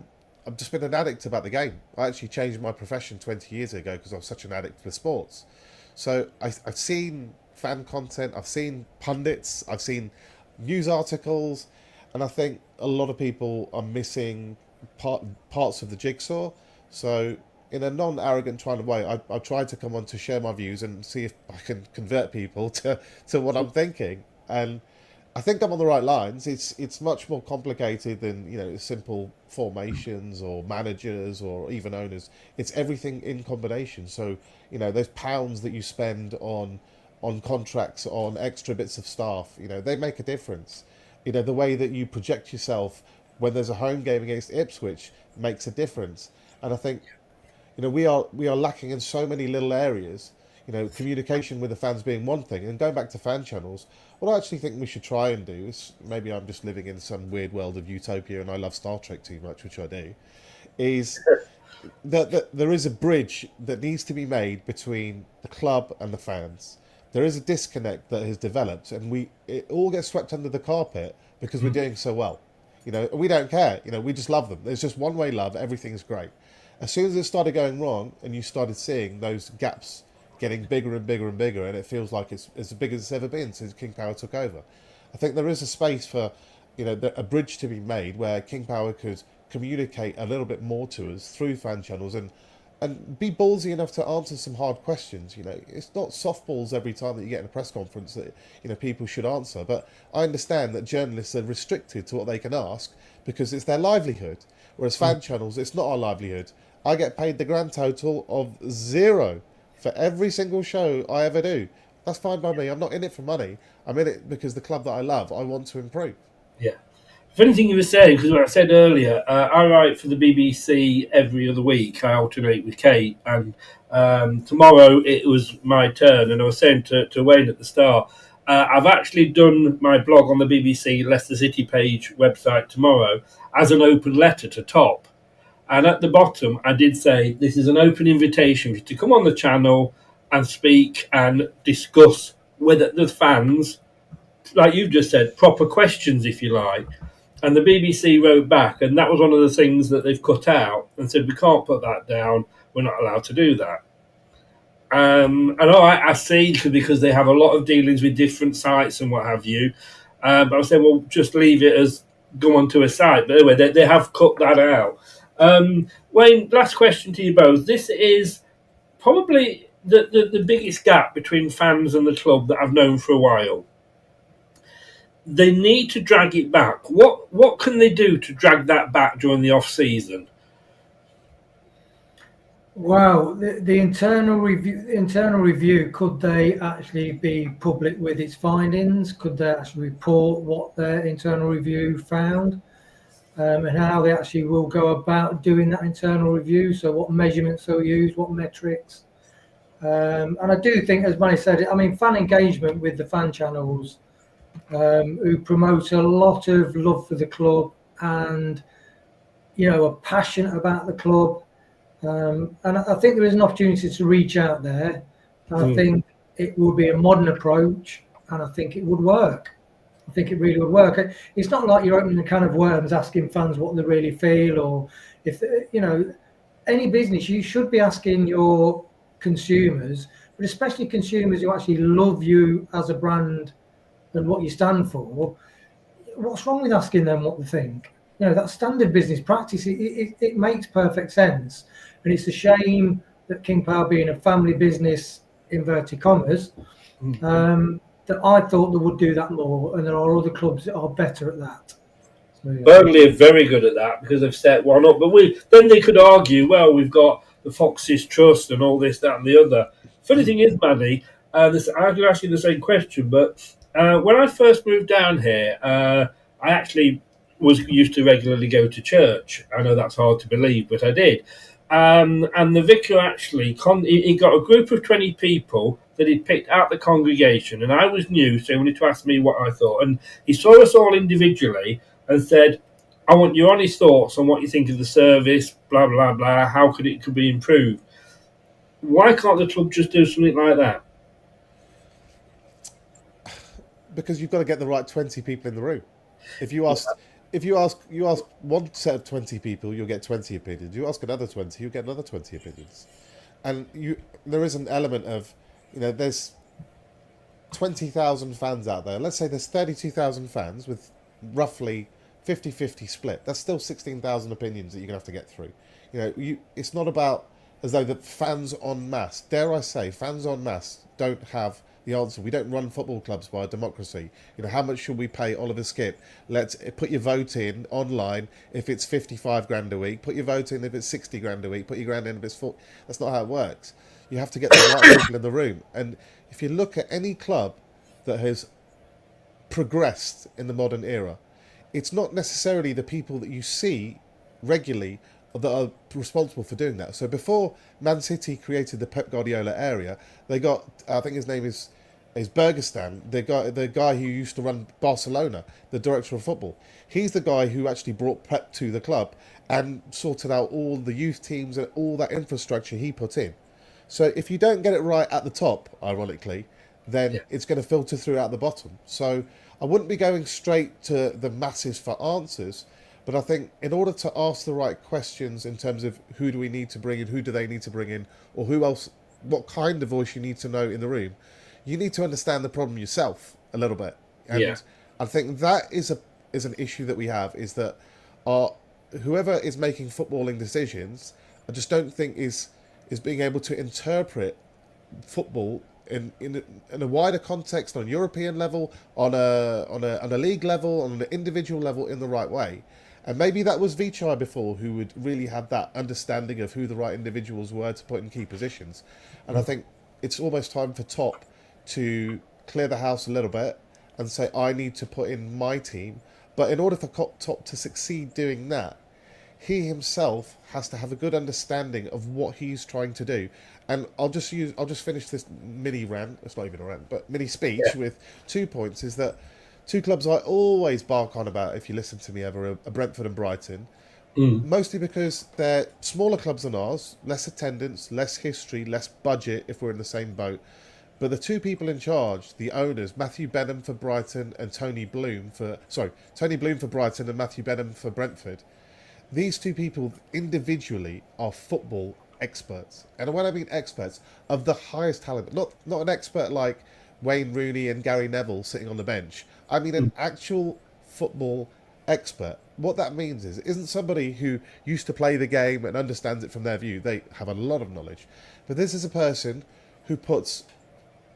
I've just been an addict about the game. I actually changed my profession 20 years ago because I was such an addict for sports. So I've seen fan content, I've seen pundits, I've seen news articles, and I think a lot of people are missing parts of the jigsaw. So in a non-arrogant trying way, I tried to come on to share my views and see if I can convert people to what I'm thinking. And I think I'm on the right lines. It's much more complicated than simple formations or managers or even owners. It's everything in combination. So those pounds that you spend on contracts, on extra bits of staff, they make a difference. The way that you project yourself when there's a home game against Ipswich makes a difference. And I think we are lacking in so many little areas. Communication with the fans being one thing, and going back to fan channels, what I actually think we should try and do is, maybe I'm just living in some weird world of utopia and I love Star Trek too much, which I do, is that there is a bridge that needs to be made between the club and the fans. There is a disconnect that has developed, and it all gets swept under the carpet because we're doing so well. We don't care. We just love them. There's just one-way love. Everything's great. As soon as it started going wrong and you started seeing those gaps getting bigger and bigger and bigger, and it feels like it's as big as it's ever been since King Power took over. I think there is a space for, a bridge to be made where King Power could communicate a little bit more to us through fan channels and be ballsy enough to answer some hard questions. It's not softballs every time that you get in a press conference that people should answer. But I understand that journalists are restricted to what they can ask because it's their livelihood. Whereas fan channels, it's not our livelihood. I get paid the grand total of 0 for every single show I ever do. That's fine by me. I'm not in it for money. I'm in it because the club that I love, I want to improve. Yeah. Funny thing you were saying, because what I said earlier, I write for the BBC every other week. I alternate with Kate, and tomorrow it was my turn. And I was saying to Wayne at the start, I've actually done my blog on the BBC Leicester City page website tomorrow as an open letter to Top. And at the bottom, I did say, this is an open invitation for you to come on the channel and speak and discuss with the fans, like you've just said, proper questions, if you like. And the BBC wrote back, and that was one of the things that they've cut out and said, we can't put that down. We're not allowed to do that. And I see, because they have a lot of dealings with different sites and what have you. But I said, well, just leave it as go onto a site. But anyway, they have cut that out. Wayne, last question to you both. This is probably the biggest gap between fans and the club that I've known for a while. They need to drag it back. What can they do to drag that back during the off-season? Well, the internal review, could they actually be public with its findings? Could they actually report what their internal review found? And how they actually will go about doing that internal review? So what measurements they'll use, what metrics? And I do think, as Manny said, fan engagement with the fan channels, who promote a lot of love for the club and, are passionate about the club. And I think there is an opportunity to reach out there. And I think it would be a modern approach, and I think it would work. I think it really would work. It's not like you're opening a can of worms asking fans what they really feel, or if, any business, you should be asking your consumers, but especially consumers who actually love you as a brand and what you stand for. What's wrong with asking them what they think? That's standard business practice. It makes perfect sense. And it's a shame that King Power, being a family business, inverted commas, that I thought they would do that more, and there are other clubs that are better at that. So, yeah. Burnley are very good at that because they've set one up. But then they could argue, well, we've got the Foxes Trust and all this, that, and the other. Funny thing is, Manny, I could ask you the same question, but when I first moved down here, I actually used to regularly go to church. I know that's hard to believe, but I did. And the vicar actually, he got a group of 20 people that he'd picked out the congregation, and I was new, so he wanted to ask me what I thought. And he saw us all individually and said, I want your honest thoughts on what you think of the service, blah, blah, blah, how could be improved. Why can't the club just do something like that? Because you've got to get the right 20 people in the room. If you ask one set of 20 people, you'll get 20 opinions. You ask another 20, you'll get another 20 opinions. And there is an element of, there's 20,000 fans out there. Let's say there's 32,000 fans with roughly 50-50 split. That's still 16,000 opinions that you're going to have to get through. It's not about as though the fans en masse, dare I say, fans en masse don't have the answer. We don't run football clubs by a democracy. How much should we pay Oliver Skip? Let's put your vote in online if it's 55 grand a week. Put your vote in if it's 60 grand a week. Put your grand in if it's 40. That's not how it works. You have to get the right people in the room. And if you look at any club that has progressed in the modern era, it's not necessarily the people that you see regularly that are responsible for doing that. So before Man City created the Pep Guardiola area, they got, I think his name is Bergestan, the guy who used to run Barcelona, the director of football. He's the guy who actually brought Pep to the club and sorted out all the youth teams and all that infrastructure he put in. So if you don't get it right at the top, ironically, then it's going to filter through out the bottom. So I wouldn't be going straight to the masses for answers, but I think in order to ask the right questions in terms of who do we need to bring in, who do they need to bring in, or who else what kind of voice you need to know in the room. You need to understand the problem yourself a little bit, and I think that is an issue that we have, is that whoever is making footballing decisions, I just don't think is being able to interpret football in a wider context, on a European level, on a league level, on an individual level, in the right way. And maybe that was Vichai before, who would really have that understanding of who the right individuals were to put in key positions. And I think it's almost time for Top to clear the house a little bit and say, I need to put in my team. But in order for Top to succeed doing that, he himself has to have a good understanding of what he's trying to do. And I'll just finish this mini rant. It's not even a rant, but mini speech with 2 points. Is that two clubs I always bark on about, if you listen to me ever, are Brentford and Brighton. Mostly because they're smaller clubs than ours, less attendance, less history, less budget if we're in the same boat. But the two people in charge, the owners, Matthew Benham for Brighton and Tony Bloom for Brighton and Matthew Benham for Brentford. These two people individually are football experts. And when I mean experts, of the highest talent, not an expert like Wayne Rooney and Gary Neville sitting on the bench. I mean an actual football expert. What that means isn't somebody who used to play the game and understands it from their view. They have a lot of knowledge. But this is a person who puts,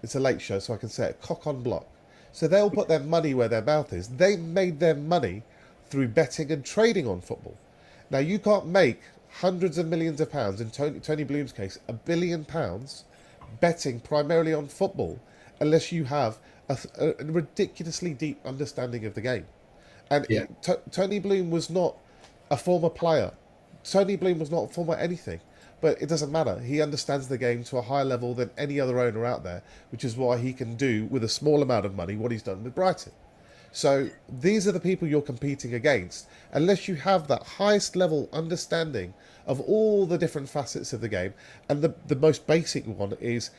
it's a late show so I can say it, cock on block. So they'll put their money where their mouth is. They made their money through betting and trading on football. Now, you can't make hundreds of millions of pounds, in Tony Bloom's case, £1 billion, betting primarily on football, unless you have a ridiculously deep understanding of the game. And Tony Bloom was not a former player. Tony Bloom was not a former anything. But it doesn't matter. He understands the game to a higher level than any other owner out there, which is why he can do, with a small amount of money, what he's done with Brighton. So these are the people you're competing against. Unless you have that highest level understanding of all the different facets of the game. And the most basic one is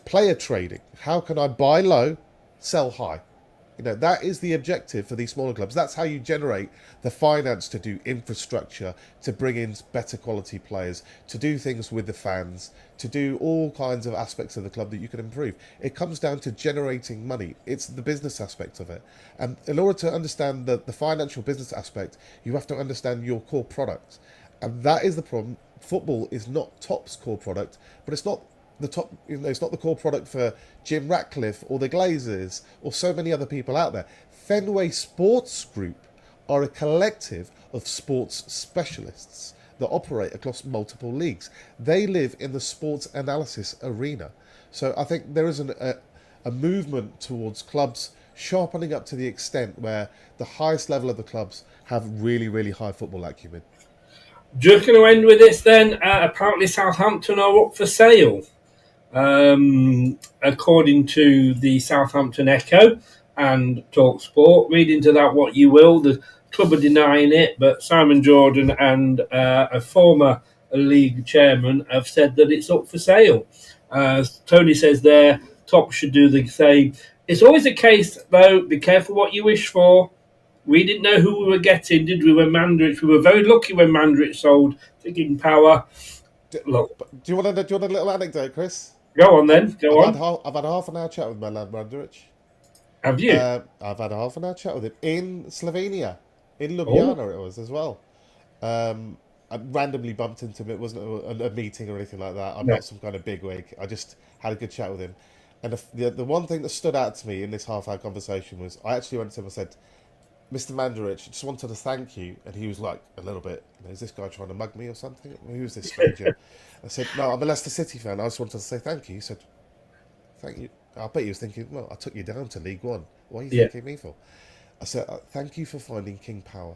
player trading. How can I buy low, sell high? You know, that is the objective for these smaller clubs. That's how you generate the finance to do infrastructure, to bring in better quality players, to do things with the fans, to do all kinds of aspects of the club that you can improve. It comes down to generating money. It's the business aspect of it. And in order to understand the financial business aspect, you have to understand your core product. And that is the problem. Football is not Top's core product, but it's not the top, it's not the core product for Jim Ratcliffe or the Glazers or so many other people out there. Fenway Sports Group are a collective of sports specialists that operate across multiple leagues. They live in the sports analysis arena. So I think there is a movement towards clubs sharpening up to the extent where the highest level of the clubs have really, really high football acumen. Just going to end with this then. Apparently Southampton are up for sale. According to the Southampton Echo and TalkSport, read into that what you will. The club are denying it, but Simon Jordan and a former league chairman have said that it's up for sale. Tony says there, Top should do the same. It's always a case, though, be careful what you wish for. We didn't know who we were getting, did we, when Mandrich? We were very lucky when Mandrich sold to King Power. Look. Do you want a little anecdote, Chris? Go on then. I've had a half an hour chat with my lad Mandrich. Have you? I've had a half an hour chat with him in Slovenia, in Ljubljana it was as well. I randomly bumped into him. It wasn't a meeting or anything like that. I'm not some kind of bigwig. I just had a good chat with him. And the one thing that stood out to me in this half-hour conversation was I actually went to him and said, Mr. Mandrich, just wanted to thank you. And he was like, a little bit, is this guy trying to mug me or something? Who's this stranger? I said, no, I'm a Leicester City fan. I just wanted to say thank you. He said, thank you. I bet he was thinking, well, I took you down to League One. What are you thanking me for? I said, thank you for finding King Power.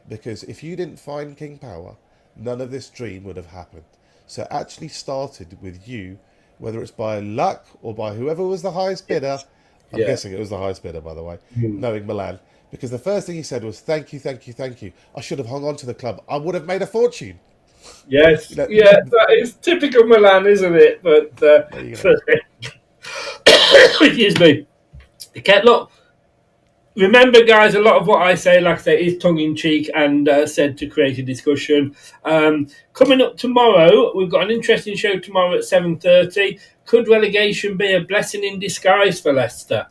Because if you didn't find King Power, none of this dream would have happened. So it actually started with you, whether it's by luck or by whoever was the highest bidder. I'm guessing it was the highest bidder, by the way, knowing Milan. Because the first thing he said was, thank you, thank you, thank you. I should have hung on to the club. I would have made a fortune. Yes, that is typical Milan, isn't it? But, excuse me. Look, Remember, guys, a lot of what I say, like I say, is tongue-in-cheek and said to create a discussion. Coming up tomorrow, we've got an interesting show tomorrow at 7:30. Could relegation be a blessing in disguise for Leicester?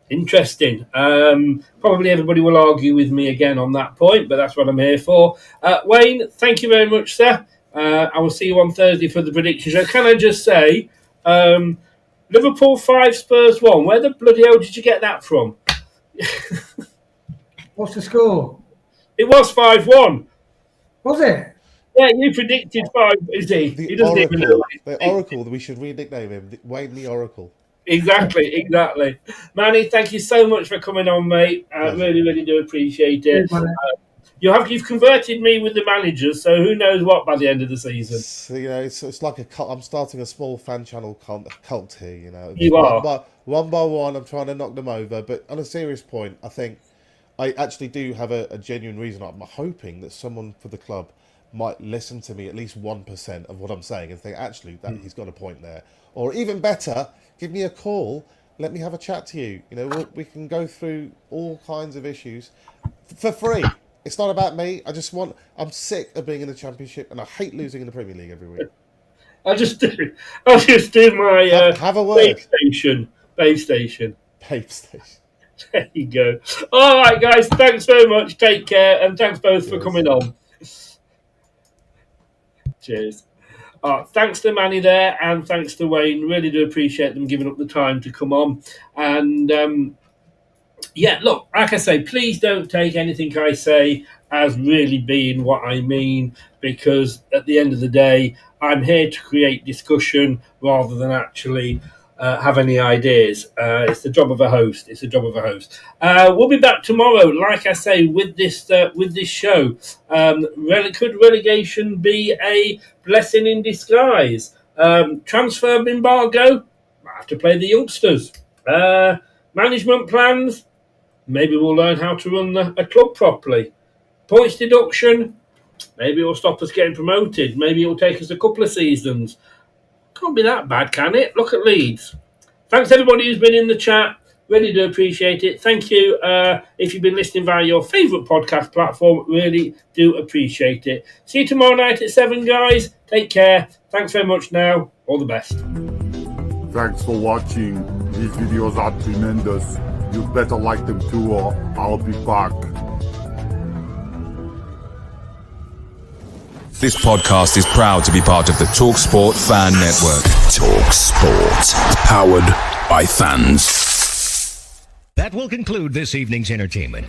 Interesting. Probably everybody will argue with me again on that point, but that's what I'm here for. Wayne, thank you very much, sir. I will see you on Thursday for the prediction show. Can I just say, Liverpool 5, Spurs 1. Where the bloody hell did you get that from? What's the score? It was 5-1. Was it? Yeah, you predicted 5, is he? He doesn't even know. The Oracle, we should re-nickname him, Wayne the Oracle. Exactly. Manny, thank you so much for coming on, mate. I really do appreciate it. You've converted me with the managers, so who knows what by the end of the season. So, it's like a cult. I'm starting a small fan channel cult here, You are. One by one, I'm trying to knock them over. But on a serious point, I think I actually do have a genuine reason. I'm hoping that someone for the club might listen to me at least 1% of what I'm saying and think, actually, that he's got a point there. Or even better, give me a call. Let me have a chat to you. We can go through all kinds of issues for free. It's not about me. I'm sick of being in the Championship, and I hate losing in the Premier League every week. I'll just do my have a word. Base station. Pape station. There you go. All right, guys. Thanks very much. Take care, and thanks both for coming on. Cheers. Thanks to Manny there, and thanks to Wayne. Really do appreciate them giving up the time to come on. And look, like I say, please don't take anything I say as really being what I mean, because at the end of the day, I'm here to create discussion rather than actually have any ideas. It's the job of a host. We'll be back tomorrow, like I say, with this show. Could relegation be a blessing in disguise? Transfer embargo? Might have to play the youngsters. Management plans? Maybe we'll learn how to run a club properly. Points deduction? Maybe it will stop us getting promoted. Maybe it will take us a couple of seasons. Can't be that bad, can it? Look at Leeds. Thanks everybody who's been in the chat. Really do appreciate it. Thank you. If you've been listening via your favourite podcast platform, really do appreciate it. See you tomorrow night at 7, guys. Take care. Thanks very much now. All the best. Thanks for watching. These videos are tremendous. You better like them too, or I'll be back. This podcast is proud to be part of the TalkSport Fan Network. TalkSport. Powered by fans. That will conclude this evening's entertainment.